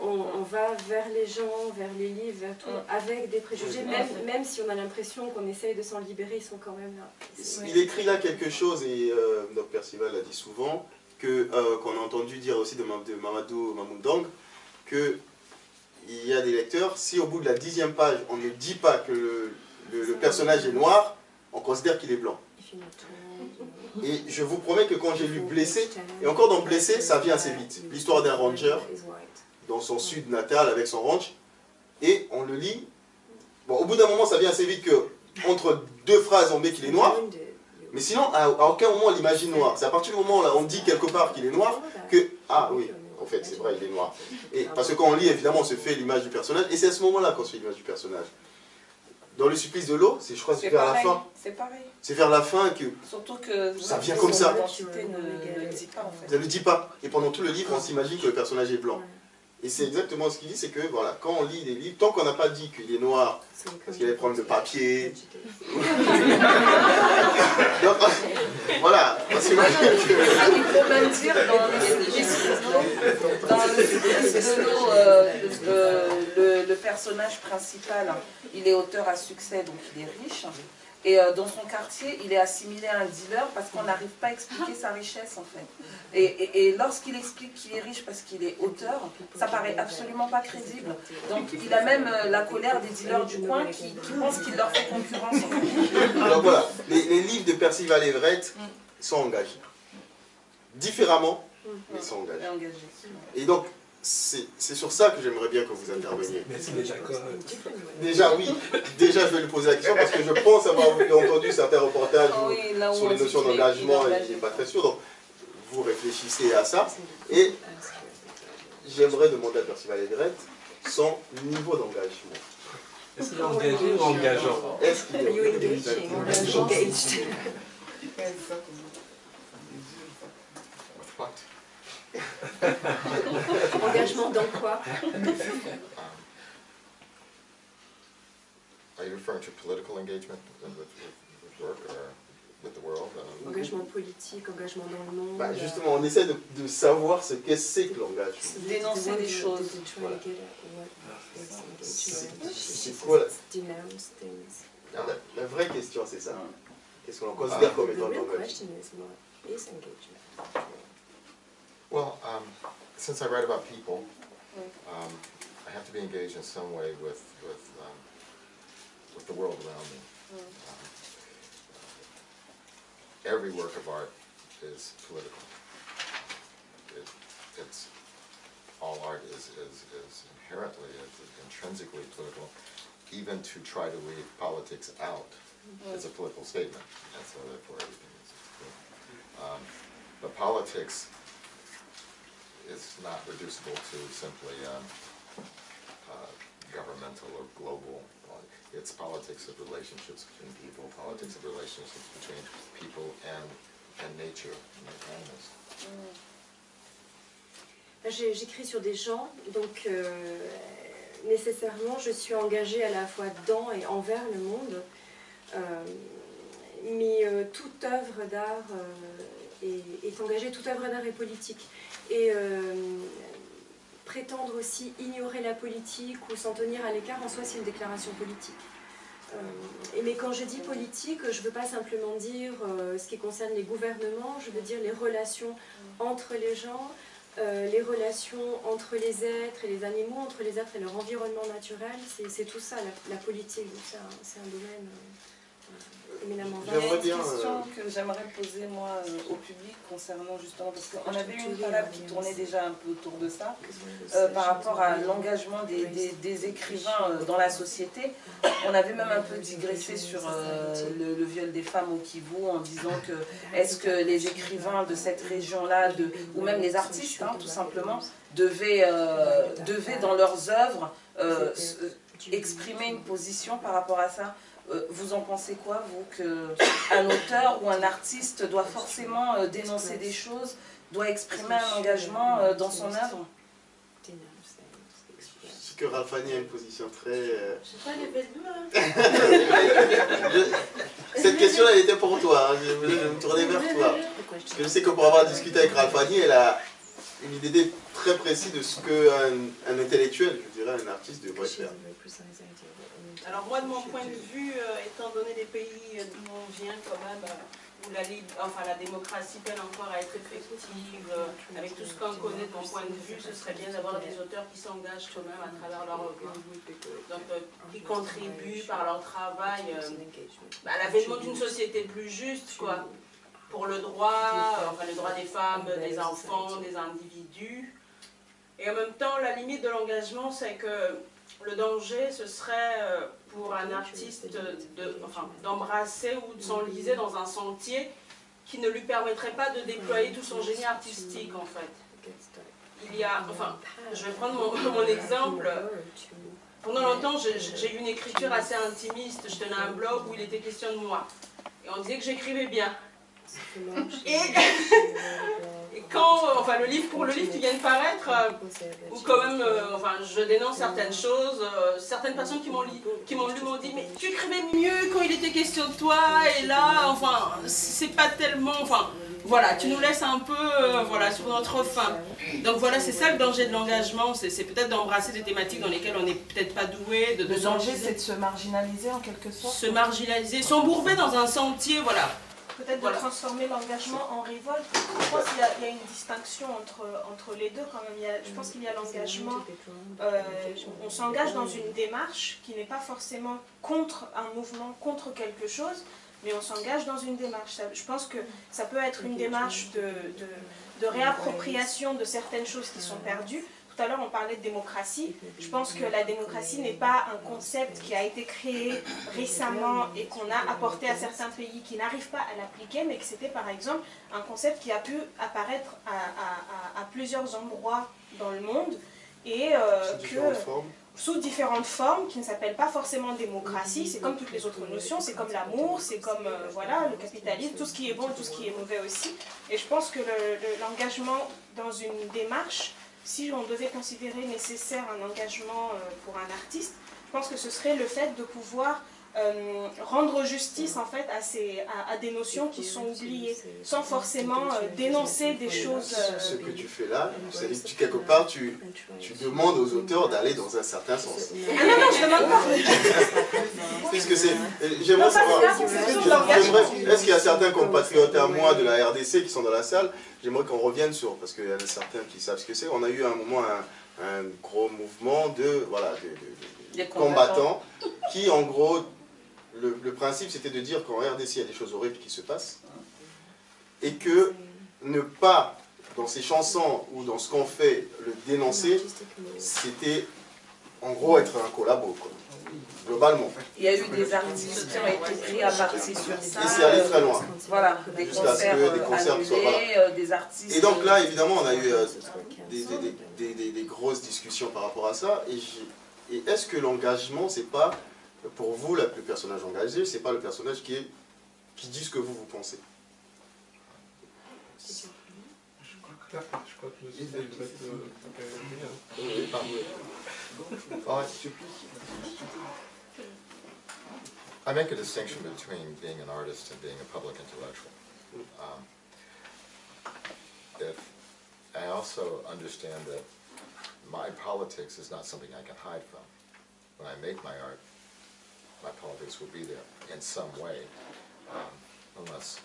on va vers les gens, vers les livres, vers tout, avec des préjugés, même si on a l'impression qu'on essaye de s'en libérer, ils sont quand même là. Il écrit là quelque chose, et Dr Percival l'a dit souvent, qu'on a entendu dire aussi de Mamadou Mamoudang, qu'il y a des lecteurs, si au bout de la 10e page, on ne dit pas que le personnage est noir, on considère qu'il est blanc. Et je vous promets que quand j'ai lu Blessé, et encore dans Blessé, ça vient assez vite. L'histoire d'un ranger dans son sud natal avec son ranch, et on le lit. Bon, au bout d'un moment, ça vient assez vite que entre deux phrases, on met qu'il est noir, mais sinon, à aucun moment on l'imagine noir. C'est à partir du moment où on dit quelque part qu'il est noir que, ah oui, en fait, c'est vrai, il est noir. Et parce que quand on lit, évidemment, on se fait l'image du personnage, et c'est à ce moment-là qu'on se fait l'image du personnage. Dans Le Supplice de l'eau, je crois que c'est vers la fin. C'est pareil. C'est vers la fin que surtout que ça vient comme ça. L'identité ne le dit pas en fait. Ça ne le dit pas. Et pendant tout le livre, on s'imagine que le personnage est blanc. Et c'est exactement ce qu'il dit, c'est que voilà, quand on lit des livres, tant qu'on n'a pas dit qu'il est noir, parce qu'il y a des problèmes de papier. Donc, voilà, on s'imagine que... Il faut même dire dans le Supplice de l'eau, le personnage principal, il est auteur à succès, donc il est riche. Et dans son quartier, il est assimilé à un dealer parce qu'on n'arrive pas à expliquer sa richesse en fait. Et lorsqu'il explique qu'il est riche parce qu'il est auteur, ça paraît absolument pas crédible. Donc il a même la colère des dealers du coin qui pensent qu'il leur fait concurrence. En fait. Alors voilà, les livres de Percival Everett sont engagés. Différemment, mais ils sont engagés. Et donc, c'est sur ça que j'aimerais bien que vous interveniez. Merci déjà. Déjà, oui. Déjà, je vais lui poser la question parce que je pense avoir entendu certains reportages sur les notions d'engagement et je n'ai pas très sûr. Donc, vous réfléchissez à ça. Et j'aimerais demander à Percival Everett son niveau d'engagement. Est-ce qu'il est engagé ou engageant? Est-ce qu'il est engaged? What? Engagement dans quoi? Are you referring to political engagement with work or with the world? Engagement politique, engagement dans le monde. Bah justement, on essaie de savoir ce que c'est que l'engagement. Dénoncer des choses. Voilà. C'est quoi la vraie question, c'est ça. Qu'est-ce qu'on considère comme étant l'engagement? Well, since I write about people, I have to be engaged in some way with the world around me. Every work of art is political. It's all art is inherently, intrinsically political. Even to try to leave politics out is a political statement, and so therefore everything is political. But politics is not reducible to simply governmental or global. It's politics of relationships between people, politics of relationships between people and nature and animals. J'écris sur des gens, donc nécessairement je suis engagée à la fois dans et envers le monde, mais toute œuvre d'art est engagée, toute œuvre d'art est politique. Et prétendre aussi ignorer la politique ou s'en tenir à l'écart, en soi c'est une déclaration politique. Mais quand je dis politique, je ne veux pas simplement dire ce qui concerne les gouvernements, je veux dire les relations entre les gens, les relations entre les êtres et les animaux, entre les êtres et leur environnement naturel, c'est tout ça la politique, c'est un domaine Il y a une question que j'aimerais poser moi au public concernant justement, parce qu'on avait eu une parade qui tournait déjà un peu autour de ça, par rapport à l'engagement des écrivains dans la société. On avait même un peu digressé sur le viol des femmes au Kivu en disant que est-ce que les écrivains de cette région-là, ou même les artistes tout simplement, devaient dans leurs œuvres exprimer une position par rapport à ça. Vous en pensez quoi, vous, qu'un auteur ou un artiste doit forcément dénoncer des choses, doit exprimer un engagement dans son œuvre? Je sais que Ralphanie a une position très... Je sais pas, les belles Cette question-là, elle était pour toi, hein. Je voulais me tourner vers toi. Parce que je sais que pour avoir discuté avec Ralphanie, elle a une idée très précise de ce qu'un intellectuel, je dirais un artiste, devrait faire. Alors moi, de mon point de vue, étant donné les pays d'où on vient quand même, où la démocratie peine encore à être effective, avec tout ce qu'on connaît de mon point de vue, ce serait bien d'avoir des auteurs qui s'engagent quand même à travers leur œuvre. Donc qui contribuent par leur travail à l'avènement d'une société plus juste, quoi, pour le droit des femmes, des enfants, des individus. Et en même temps, la limite de l'engagement, c'est que le danger, ce serait pour un artiste d'embrasser ou de s'enliser dans un sentier qui ne lui permettrait pas de déployer tout son génie artistique, en fait. Je vais prendre mon exemple. Pendant longtemps, j'ai eu une écriture assez intimiste. Je tenais un blog où il était question de moi. Et on disait que j'écrivais bien. Et quand, le livre qui vient de paraître, où quand même, je dénonce certaines choses, certaines personnes qui m'ont lu m'ont dit, mais tu écrivais mieux quand il était question de toi, et là, c'est pas tellement, voilà, tu nous laisses un peu, sur notre faim. Donc voilà, c'est ça le danger de l'engagement, c'est peut-être d'embrasser des thématiques dans lesquelles on n'est peut-être pas doué. Le danger, c'est de se marginaliser en quelque sorte. Se marginaliser, s'embourber dans un sentier, voilà. Peut-être de transformer l'engagement en révolte. Je pense qu'il y a une distinction entre les deux quand même. Je pense qu'il y a l'engagement, on s'engage dans une démarche qui n'est pas forcément contre un mouvement, contre quelque chose, mais on s'engage dans une démarche. Je pense que ça peut être une démarche de réappropriation de certaines choses qui sont perdues. Tout à l'heure, on parlait de démocratie. Je pense que la démocratie n'est pas un concept qui a été créé récemment et qu'on a apporté à certains pays qui n'arrivent pas à l'appliquer, mais que c'était par exemple un concept qui a pu apparaître à plusieurs endroits dans le monde et sous différentes formes qui ne s'appellent pas forcément démocratie. C'est comme toutes les autres notions, c'est comme l'amour, c'est comme le capitalisme, tout ce qui est bon et tout ce qui est mauvais aussi. Et je pense que l'engagement dans une démarche, si on devait considérer nécessaire un engagement pour un artiste, je pense que ce serait le fait de pouvoir rendre justice en fait à des notions qui sont oubliées, sans forcément dénoncer des choses... Ce que tu fais là, c'est-à-dire que quelque part tu demandes aux auteurs d'aller dans un certain sens. Ah non, je ne demande pas. Puisque c'est... J'aimerais savoir, est-ce qu'il y a certains compatriotes à moi de la RDC qui sont dans la salle? J'aimerais qu'on revienne sur, parce qu'il y en a certains qui savent ce que c'est, on a eu à un moment un gros mouvement de combattants qui en gros... Le principe, c'était de dire qu'en RDC, il y a des choses horribles qui se passent et que ne pas, dans ces chansons ou dans ce qu'on fait, le dénoncer, c'était en gros être un collabo, quoi, globalement. Il y a eu des artistes qui ont été pris à partie sur ça. Et c'est allé très loin. Voilà, des concerts annulés, des artistes... Et donc là, évidemment, on a eu des grosses discussions par rapport à ça. Et est-ce que l'engagement, c'est pas... Pour vous, le personnage engagé, c'est pas le personnage qui dit ce que vous pensez. Je crois que le sujet va être... I make a distinction between being an artist and being a public intellectual. I also understand that my politics is not something I can hide from. When I make my art, my politics will be there in some way, unless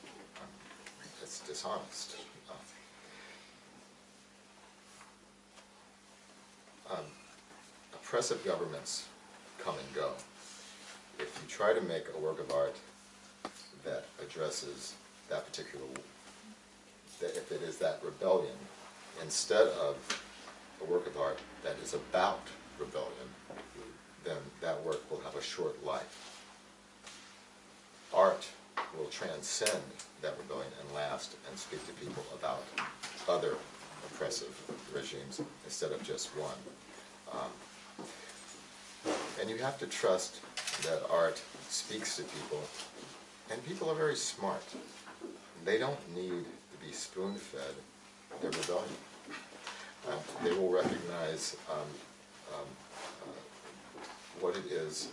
it's dishonest. Oppressive governments come and go. If you try to make a work of art that addresses that particular, if it is that rebellion, instead of a work of art that is about rebellion, then that work will have a short life. Art will transcend that rebellion and last and speak to people about other oppressive regimes instead of just one. And you have to trust that art speaks to people, and people are very smart. They don't need to be spoon-fed their rebellion. They will recognize what it is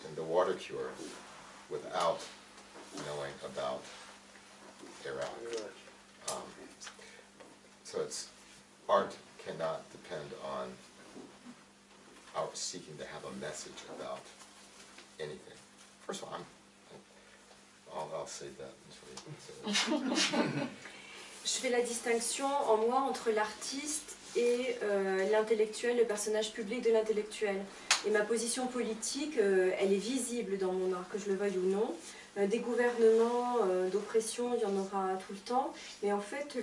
in the water cure without knowing about Iraq. So art cannot depend on our seeking to have a message about anything. First of all, I'll save that until you say that. Je fais la distinction en moi entre l'artiste et l'intellectuel, le personnage public de l'intellectuel. Et ma position politique, elle est visible dans mon art, que je le veuille ou non. Des gouvernements d'oppression, il y en aura tout le temps. Mais en fait,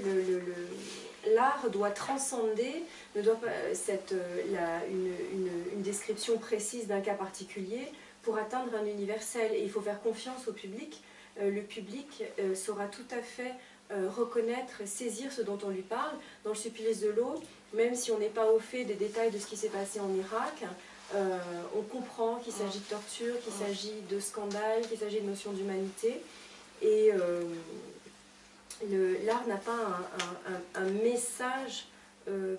l'art doit transcender, ne doit pas une description précise d'un cas particulier pour atteindre un universel. Et il faut faire confiance au public. Le public saura tout à fait reconnaître, saisir ce dont on lui parle. Dans Le Supplice de l'eau, même si on n'est pas au fait des détails de ce qui s'est passé en Irak, on comprend qu'il s'agit de torture, qu'il s'agit de scandale, qu'il s'agit de notion d'humanité. Et l'art n'a pas un message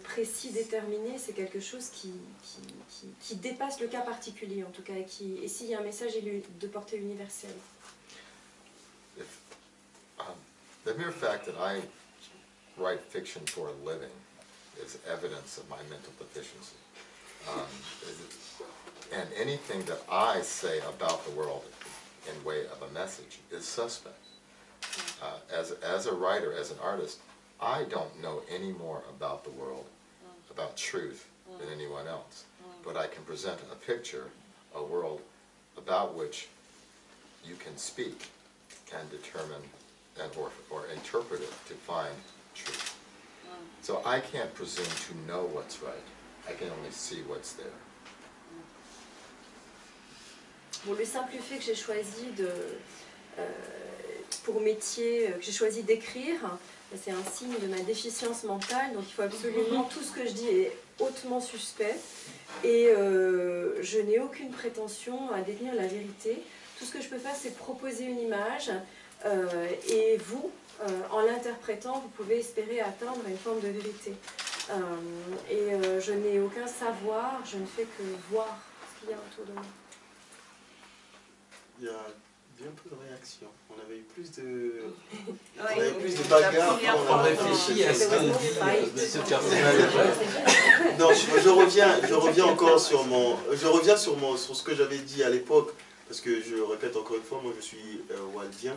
précis, déterminé, c'est quelque chose qui dépasse le cas particulier en tout cas. Et s'il y a un message, il est de portée universelle. The mere fact that I write fiction for a living is evidence of my mental deficiency. And anything that I say about the world in way of a message is suspect. As a writer, as an artist, I don't know any more about the world, about truth, than anyone else. But I can present a picture, a world about which you can speak and determine or interpret it to find truth. So I can't presume to know what's right. I can only see what's there. Bon, le simple fait que j'ai choisi pour métier, que j'ai choisi d'écrire, c'est un signe de ma déficience mentale, donc il faut absolument, tout ce que je dis est hautement suspect, et je n'ai aucune prétention à détenir la vérité. Tout ce que je peux faire, c'est proposer une image, et vous, en l'interprétant, vous pouvez espérer atteindre une forme de vérité. Je n'ai aucun savoir, je ne fais que voir ce qu'il y a autour de moi. Il y a eu un peu de réaction. On avait eu plus de bagarres. On réfléchit à ce que dit ce personnage. Non, je reviens encore sur sur ce que j'avais dit à l'époque, parce que je répète encore une fois, moi je suis waldien,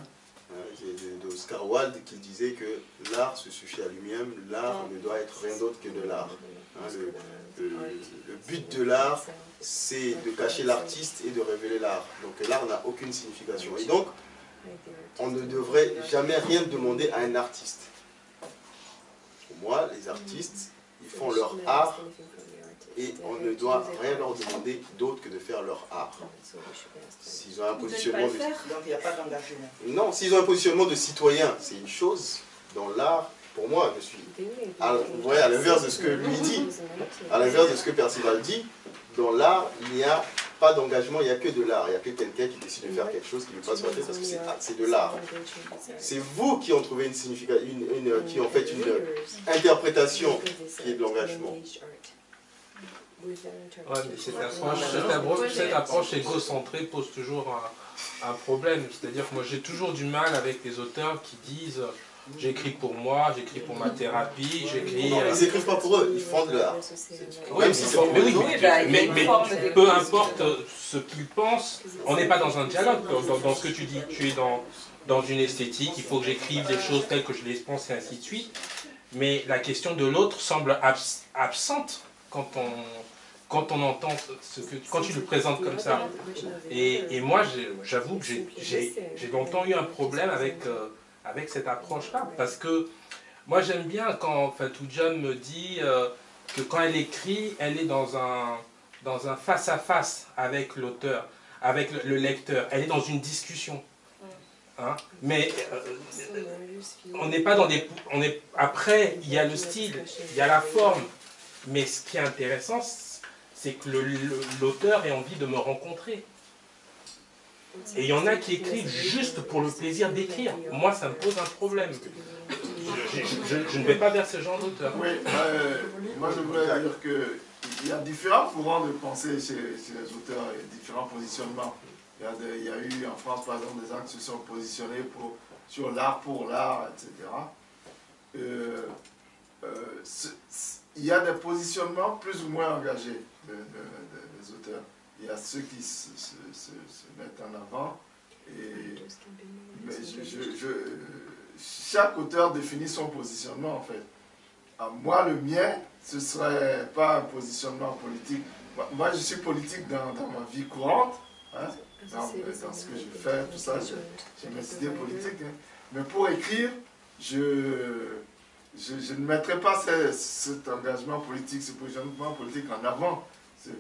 d'Oscar Wilde, qui disait que l'art se suffit à lui-même, l'art ne doit être rien d'autre que de l'art. Le but de l'art, c'est de cacher l'artiste et de révéler l'art. Donc l'art n'a aucune signification. Et donc, on ne devrait jamais rien demander à un artiste. Pour moi, les artistes, ils font leur art et on ne doit rien leur demander d'autre que de faire leur art. S'ils ont un positionnement de... Donc il n'y a pas d'engagement. Non, s'ils ont un positionnement de citoyen, c'est une chose. Dans l'art, pour moi, je suis... Vous voyez, à l'inverse de ce que lui dit, à l'inverse de ce que Percival dit, dans l'art, il n'y a pas d'engagement, il n'y a que de l'art. Il n'y a que quelqu'un qui décide de faire quelque chose qui lui passe sur la tête parce que c'est de l'art. C'est vous qui en trouvez une signification, qui en faites une interprétation qui est de l'engagement. Ouais, mais cette approche égocentrée pose toujours un problème. C'est-à-dire que moi j'ai toujours du mal avec les auteurs qui disent j'écris pour moi, j'écris pour ma thérapie, j'écris... Non, ils n'écrivent pas pour eux, ils font de l'art. Oui, mais peu importe ce qu'ils pensent, on n'est pas dans un dialogue dans ce que tu dis. Tu es dans une esthétique, il faut que j'écrive des choses telles que je les pense et ainsi de suite. Mais la question de l'autre semble absente quand quand on entend quand tu le présentes comme ça. Et moi, j'avoue que j'ai longtemps eu un problème avec cette approche-là, parce que moi j'aime bien quand Fatou John me dit que quand elle écrit, elle est dans un face-à-face avec l'auteur, avec le lecteur, elle est dans une discussion. Hein? Mais on n'est pas dans des... Après, il y a le style, il y a la forme, mais ce qui est intéressant, c'est que l'auteur ait envie de me rencontrer. Et il y en a qui écrivent juste pour le plaisir d'écrire. Moi, ça me pose un problème. Je ne vais pas vers ce genre d'auteur. Oui, moi je voudrais dire qu'il y a différents courants de pensée chez les auteurs, il y a différents positionnements. Il y a eu en France, par exemple, des gens qui se sont positionnés sur l'art pour l'art, etc. Il y a des positionnements plus ou moins engagés des auteurs. Il y a ceux qui se mettent en avant. Mais chaque auteur définit son positionnement, en fait. Moi, le mien, ce ne serait pas un positionnement politique. Moi, je suis politique dans ma vie courante. Hein, dans ce que je fais, tout ça, j'ai mes idées politiques. Hein. Mais pour écrire, je ne mettrai pas cet engagement politique, ce positionnement politique en avant.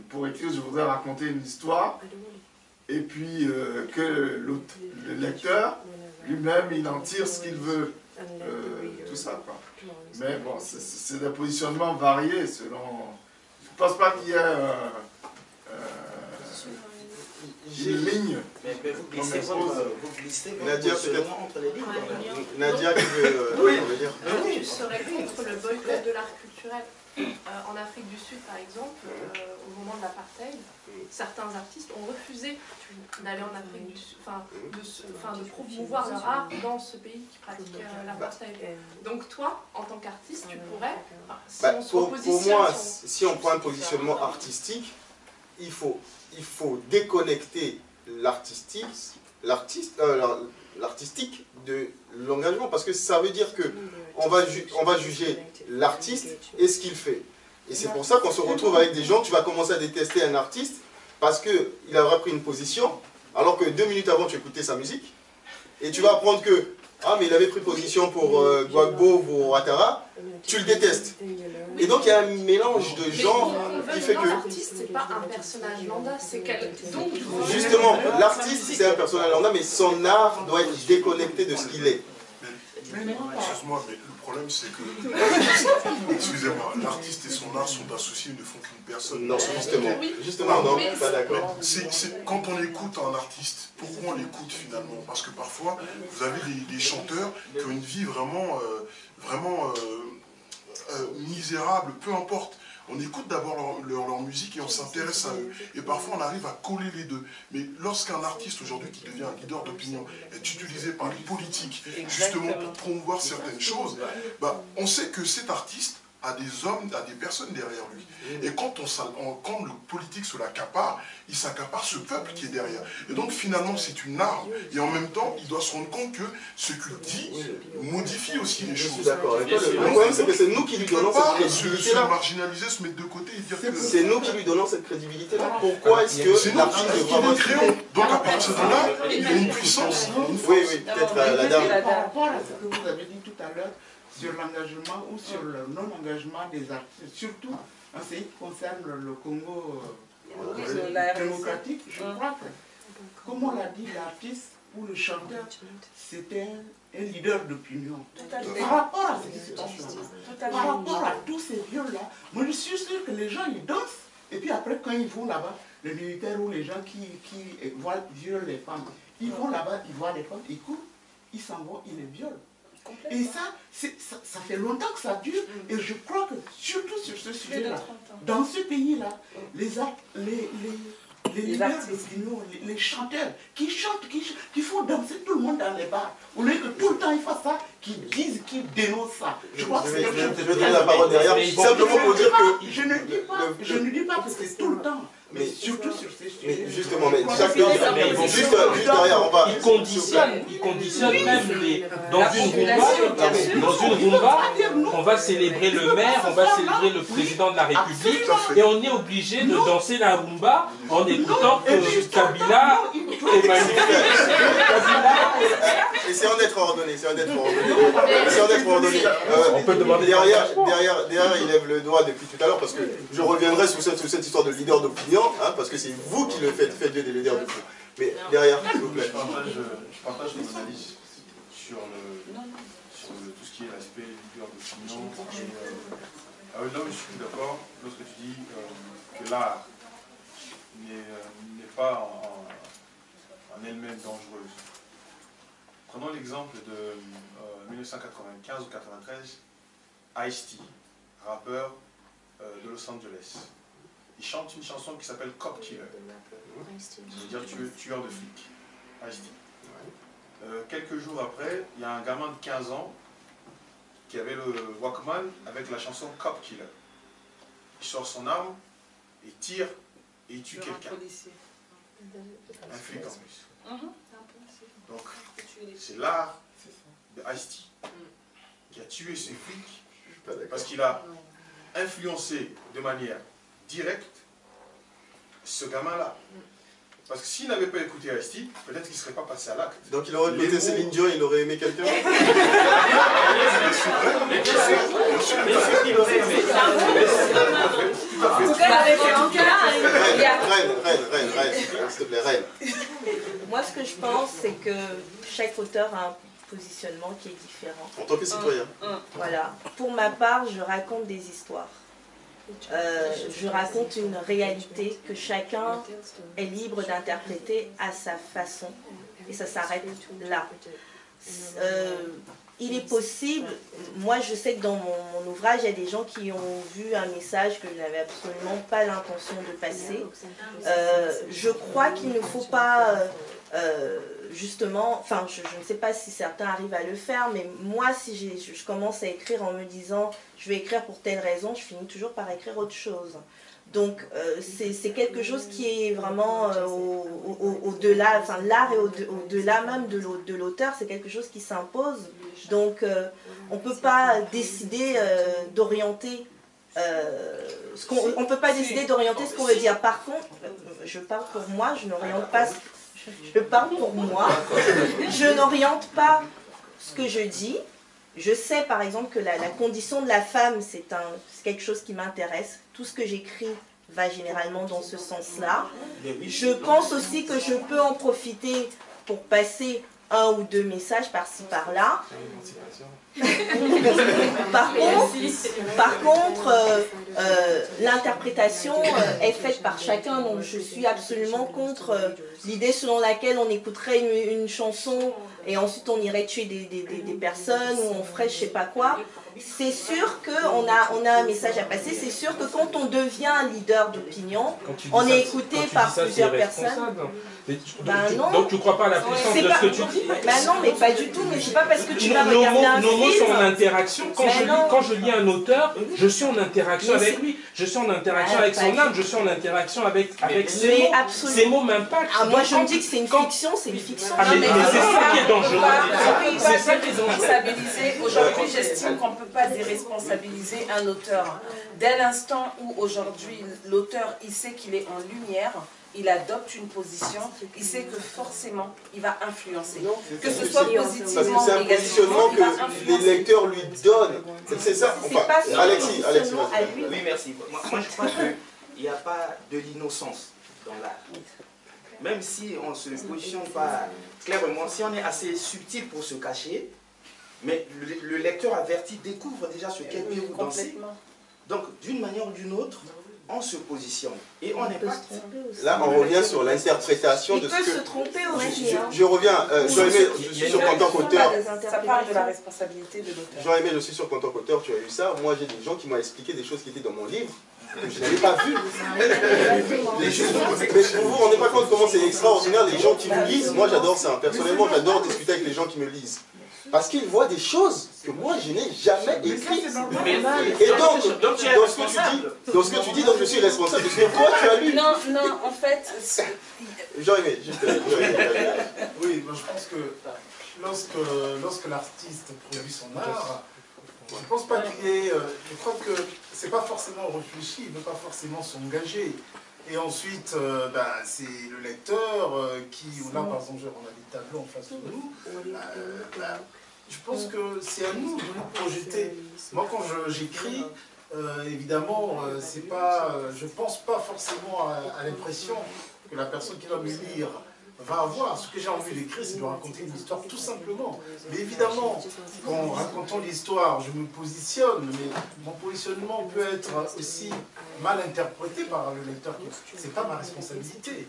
Pour écrire, je voudrais raconter une histoire et puis que le lecteur, lui-même, il en tire ce qu'il veut. Tout ça, quoi. Mais bon, c'est des positionnements variés selon... Je ne pense pas qu'il y ait une ligne. Mais vous glissez Nadia, peut-être. entre les lignes. Nadia qui veut dire. Je serais contre le boycott de l'art culturel. En Afrique du Sud, par exemple, au moment de l'apartheid, certains artistes ont refusé d'aller en Afrique du Sud, de promouvoir leur art dans ce pays qui pratique l'apartheid. Donc toi, en tant qu'artiste, tu pourrais, pour moi, si on prend un positionnement artistique, il faut déconnecter l'artistique de l'engagement, parce que ça veut dire que on va juger l'artiste et ce qu'il fait. Et c'est pour ça qu'on se retrouve avec des gens, tu vas commencer à détester un artiste parce qu'il aura pris une position, alors que 2 minutes avant tu écoutais sa musique, et tu vas apprendre que ah mais il avait pris position pour Gbagbo ou pour Ouattara, tu le détestes. Et donc il y a un mélange de genres qui fait que... L'artiste, c'est pas un personnage lambda, c'est donc justement, l'artiste c'est un personnage lambda, mais son art doit être déconnecté de ce qu'il est. Excuse-moi, mais le problème c'est que, excusez-moi, l'artiste et son art sont associés, ils ne font qu'une personne. Non, justement, non, pas d'accord. Quand on écoute un artiste, pourquoi on l'écoute finalement? Parce que parfois, vous avez des chanteurs qui ont une vie vraiment misérable, peu importe. On écoute d'abord leur musique et on s'intéresse à eux. Et parfois, on arrive à coller les deux. Mais lorsqu'un artiste aujourd'hui qui devient un leader d'opinion est utilisé par les politiques justement pour promouvoir certaines choses, bah, on sait que cet artiste a des hommes, a des personnes derrière lui. Et quand le politique se l'accapare, il s'accapare ce peuple qui est derrière. Et donc finalement c'est une arme. Et en même temps, il doit se rendre compte que ce qu'il dit modifie aussi les choses. Je suis d'accord avec toi. Le problème c'est que c'est nous qui lui donnons cette crédibilité-là. Se marginaliser, se mettre de côté et dire que... C'est nous qui lui donnons cette crédibilité-là. Pourquoi est-ce que l'artiste devra avoir... Donc à partir de là, il y a une puissance. Oui, peut-être la dame. Par rapport à ce que vous avez dit tout à l'heure, sur l'engagement ou sur le non-engagement des artistes, surtout en ce qui concerne le Congo démocratique, je crois que, comme on l'a dit, l'artiste ou le chanteur, c'était un leader d'opinion. Par rapport à ces situations-là, par rapport à tous ces viols-là, moi je suis sûr que les gens ils dansent, et puis après quand ils vont là-bas, les militaires ou les gens qui violent les femmes, ils vont là-bas, ils voient les femmes, ils courent, ils s'en vont, ils les violent. Et ça fait longtemps que ça dure, et je crois que surtout sur ce sujet-là, dans ce pays-là, les leaders d'opinion, les chanteurs qui chantent, qui font danser tout le monde dans les bars, au lieu que tout le temps ils fassent ça, qui disent, qui dénoncent ça. Je crois que c'est quelque chose de la parole derrière, simplement pour dire que... Je ne dis pas que c'est tout le temps, mais surtout sur ces sujets. Mais justement, mais chaque pays, juste derrière, on va... Ils conditionnent même dans une rumba, on va célébrer le maire, on va célébrer le président de la République, et on est obligé de danser la rumba en écoutant que Kabila est magnifique. Essayons d'être ordonnés, on peut demander derrière, il lève le doigt depuis tout à l'heure, parce que je reviendrai sur cette histoire de leader d'opinion, hein, parce que c'est vous qui le faites des leaders d'opinion. Mais derrière, s'il vous plaît. Je partage ton analyse sur tout ce qui est l'aspect leader d'opinion. Là où je suis d'accord, lorsque tu dis que l'art n'est pas en elle-même dangereuse. Prenons l'exemple de 1995 ou 93, Ice-T, rappeur de Los Angeles. Il chante une chanson qui s'appelle Cop Killer, c'est-à-dire tueur de flics, Ice-T. Quelques jours après, il y a un gamin de 15 ans qui avait le Walkman avec la chanson Cop Killer. Il sort son arme, il tire et il tue quelqu'un. Un flic en plus. Donc, c'est l'art de Ice-T qui a tué ces flics parce qu'il a influencé de manière directe ce gamin-là. Parce que s'il n'avait pas écouté Ice-T, peut-être qu'il ne serait pas passé à l'acte. Donc il aurait écouté Céline Dion, il aurait aimé quelqu'un. Reine, s'il te plaît, Reine. Moi, ce que je pense, c'est que chaque auteur a un positionnement qui est différent. En tant que citoyen. Voilà. Pour ma part, je raconte des histoires. Je raconte une réalité que chacun est libre d'interpréter à sa façon. Et ça s'arrête là. Il est possible, moi je sais que dans mon ouvrage, il y a des gens qui ont vu un message que je n'avais absolument pas l'intention de passer. Je crois qu'il ne faut pas, justement, enfin je ne sais pas si certains arrivent à le faire, mais moi si je commence à écrire en me disant je vais écrire pour telle raison, je finis toujours par écrire autre chose. Donc c'est quelque chose qui est vraiment au-delà, enfin l'art est au-delà même de l'auteur, c'est quelque chose qui s'impose. Donc on ne peut pas décider d'orienter on peut pas décider d'orienter ce qu'on veut dire. Par contre, je parle pour moi, je n'oriente pas, je parle pour moi, je n'oriente pas ce que je dis. Je sais par exemple que la condition de la femme, c'est quelque chose qui m'intéresse. Tout ce que j'écris va généralement dans ce sens-là. Je pense aussi que je peux en profiter pour passer un ou deux messages par-ci par-là. Par contre, l'interprétation est faite par chacun, donc je suis absolument contre l'idée selon laquelle on écouterait une chanson et ensuite on irait tuer des personnes ou on ferait je sais pas quoi. C'est sûr qu'on a un message à passer, c'est sûr que quand on devient un leader d'opinion, on est écouté par plusieurs personnes. Donc tu ne crois pas à la puissance de ce que tu dis? Non, mais pas du tout, mais c'est pas parce que tu vas regarder un film. Nos mots sont en interaction. Quand je lis un auteur, je suis en interaction avec lui, je suis en interaction avec son âme, je suis en interaction avec ses mots. Ces mots m'impactent. Moi je me dis que c'est une fiction, c'est une fiction. Mais c'est ça qui est dangereux. C'est ça qui est dangereux. Aujourd'hui, j'estime qu'on ne peut pas déresponsabiliser un auteur. Dès l'instant où aujourd'hui l'auteur il sait qu'il est en lumière, il adopte une position, il sait que forcément il va influencer. Que ce soit positivement ou négativement, c'est un positionnement que les lecteurs lui donnent. C'est ça. Alexis. Oui, merci. Moi je crois qu'il n'y a pas de l'innocence dans l'art. Même si on ne se positionne pas clairement, si on est assez subtil pour se cacher, mais le lecteur averti découvre déjà ce qu'elle peut vous danser. Donc, d'une manière ou d'une autre, on se positionne et on n'est pas trompé aussi. Là, on revient sur l'interprétation de ce que... Il peut se tromper aussi. Je reviens, je suis sûr qu'en tant qu'auteur... Ça parle de la responsabilité de l'auteur. Jean-Aimé, je suis sûr qu'en tant qu'auteur, tu as eu ça. Moi, j'ai des gens qui m'ont expliqué des choses qui étaient dans mon livre, que je n'avais pas vues. Mais vous vous rendez pas compte comment c'est extraordinaire, les gens qui vous lisent. Moi, j'adore ça. Personnellement, j'adore discuter avec les gens qui me lisent. Parce qu'il voit des choses que moi je n'ai jamais écrites. Et donc tu es responsable. Dans ce que tu dis, donc je suis responsable de ce que toi tu as lu. Non, non, en fait... Jean-Aimé, juste... Oui, moi, je pense que lorsque l'artiste produit son art, je ne pense pas qu'il y ait... je crois que c'est pas forcément réfléchi, il ne veut pas forcément s'engager. Et ensuite, c'est le lecteur qui... Là, par exemple, on a des tableaux en face de nous. Je pense que c'est à nous de nous projeter. Moi, quand j'écris, évidemment, c'est pas, je ne pense pas forcément à l'impression que la personne qui va me lire va avoir. Ce que j'ai envie d'écrire, c'est de raconter une histoire, tout simplement. Mais évidemment, en racontant l'histoire, je me positionne, mais mon positionnement peut être aussi mal interprété par le lecteur. Ce n'est pas ma responsabilité.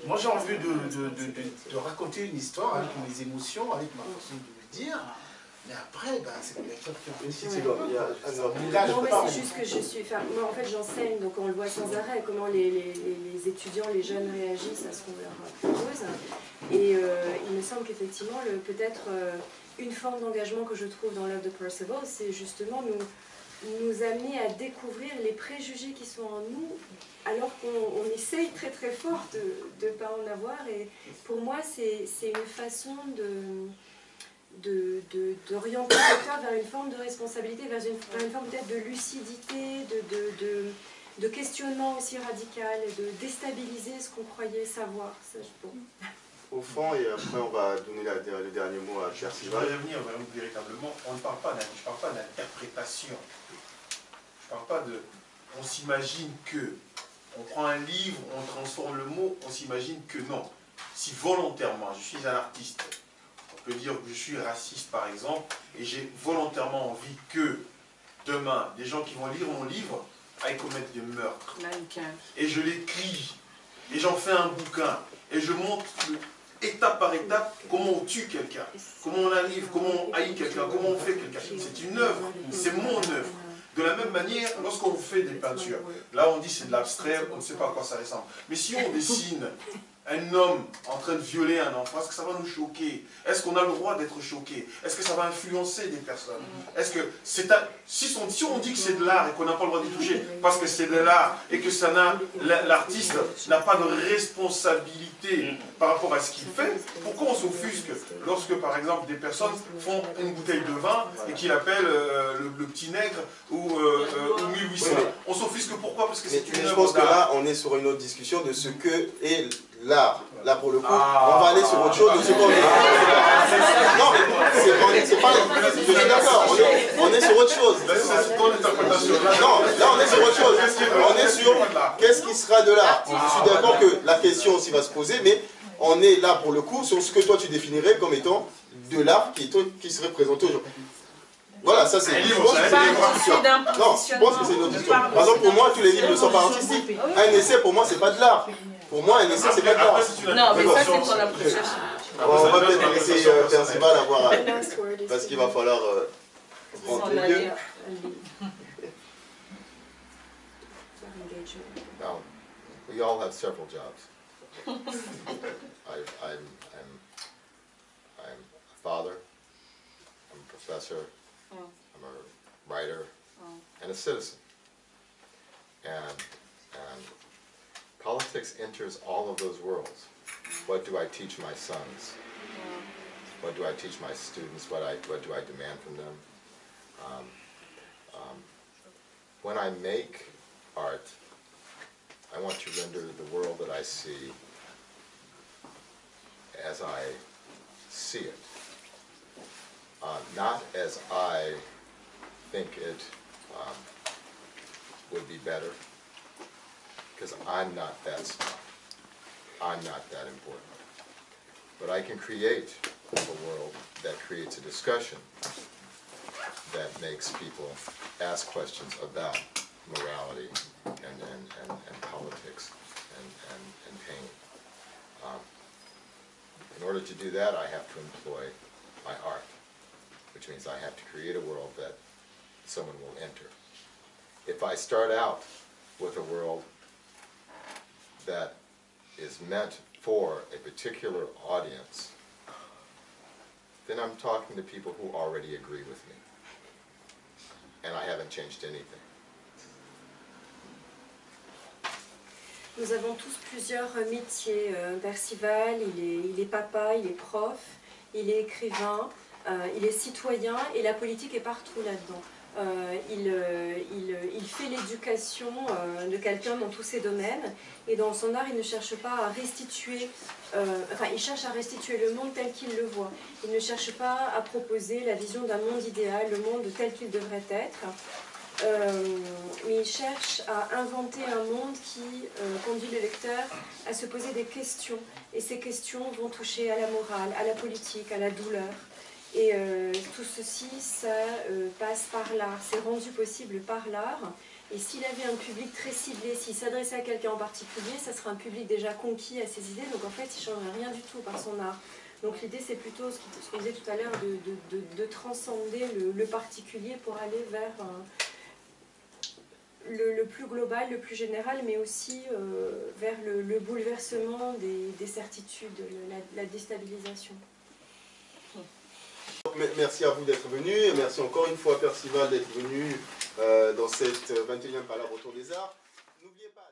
Moi, j'ai envie de raconter une histoire avec mes émotions, avec ma façon de le dire. Mais après, c'est le lecteur qui apprécie. Non, mais c'est juste que je suis... moi, en fait, j'enseigne, donc on le voit sans arrêt, comment les étudiants, les jeunes réagissent à ce qu'on leur propose. Et il me semble qu'effectivement, peut-être une forme d'engagement que je trouve dans l'œuvre de Percival, c'est justement nous amener à découvrir les préjugés qui sont en nous, alors qu'on essaye très très fort de ne pas en avoir. Et pour moi, c'est une façon d'orienter le lecteur vers une forme de responsabilité, vers une forme peut-être de lucidité, de questionnement aussi radical, et de déstabiliser ce qu'on croyait savoir. Ça, Au fond, et après on va donner le dernier mot à Percival. Je vais revenir véritablement, je ne parle pas d'interprétation. Je ne parle pas de... On s'imagine que, on prend un livre, on transforme le mot, on s'imagine que non. Si volontairement, je suis un artiste, on peut dire que je suis raciste par exemple, et j'ai volontairement envie que demain, des gens qui vont lire mon livre aillent commettre des meurtres. Et je l'écris, et j'en fais un bouquin, et je montre étape par étape comment on tue quelqu'un, comment on arrive, comment on haït quelqu'un, comment on fait quelqu'un. C'est une œuvre, c'est mon œuvre. De la même manière, lorsqu'on fait des peintures, là on dit c'est de l'abstrait, on ne sait pas à quoi ça ressemble. Mais si on dessine un homme en train de violer un enfant, est-ce que ça va nous choquer? Est-ce qu'on a le droit d'être choqué? Est-ce que ça va influencer des personnes? Est-ce que c'est si on dit que c'est de l'art et qu'on n'a pas le droit d'y toucher parce que c'est de l'art et que l'artiste n'a pas de responsabilité par rapport à ce qu'il fait, pourquoi on s'offusque lorsque par exemple des personnes font une bouteille de vin et qu'ils l'appellent le petit nègre ou 1800? On s'offusque pourquoi? Parce que c'est une œuvre d'art. Je pense que là on est sur une autre discussion de ce que est l'art. Là pour le coup, on va aller sur autre chose de ce qu'on est. Non mais c'est pas... Je suis d'accord, on est sur autre chose. Non, là on est sur autre chose. On est sur qu'est-ce qui sera de l'art. Je suis d'accord que la question aussi va se poser, mais on est là pour le coup sur ce que toi tu définirais comme étant de l'art qui serait présenté aujourd'hui. Voilà, ça c'est... Non, je pense que c'est une autre histoire. Par exemple, pour moi, tous les livres ne sont pas artistiques. Un essai, pour moi, c'est pas de l'art. Pour moi, un essai, c'est pas de l'art. Non, mais ça, c'est ton appréciation. On va peut-être laisser Percival avoir... Parce qu'il va falloir rentrer mieux. Now, we all have several jobs. I'm a father, I'm a professor, I'm a writer, and a citizen. And politics enters all of those worlds. What do I teach my sons? What do I teach my students? What do I demand from them? When I make art, I want to render the world that I see as I see it. Not as I think it would be better, because I'm not that smart. I'm not that important. But I can create a world that creates a discussion that makes people ask questions about morality and politics and pain. In order to do that, I have to employ my art, which means I have to create a world that someone will enter. If I start out with a world that is meant for a particular audience, then then I'm talking to people who already agree with me. And I haven't changed anything. Nous avons tous plusieurs métiers. Percival, il est papa, il est prof, il est écrivain, il est citoyen et la politique est partout là-dedans. Il fait l'éducation de quelqu'un dans tous ses domaines et dans son art il ne cherche pas à restituer, il cherche à restituer le monde tel qu'il le voit. Il ne cherche pas à proposer la vision d'un monde idéal, le monde tel qu'il devrait être. Mais il cherche à inventer un monde qui conduit le lecteur à se poser des questions. Et ces questions vont toucher à la morale, à la politique, à la douleur. Et tout ceci, ça passe par l'art. C'est rendu possible par l'art. Et s'il avait un public très ciblé, s'il s'adressait à quelqu'un en particulier, ça serait un public déjà conquis à ses idées. Donc en fait, il ne changerait rien du tout par son art. Donc l'idée, c'est plutôt ce qu'on disait tout à l'heure, de transcender le particulier pour aller vers... le plus global, le plus général, mais aussi vers le bouleversement des certitudes, la déstabilisation. Merci à vous d'être venus et merci encore une fois Percival d'être venu dans cette 21e palabre autour des arts. N'oubliez pas...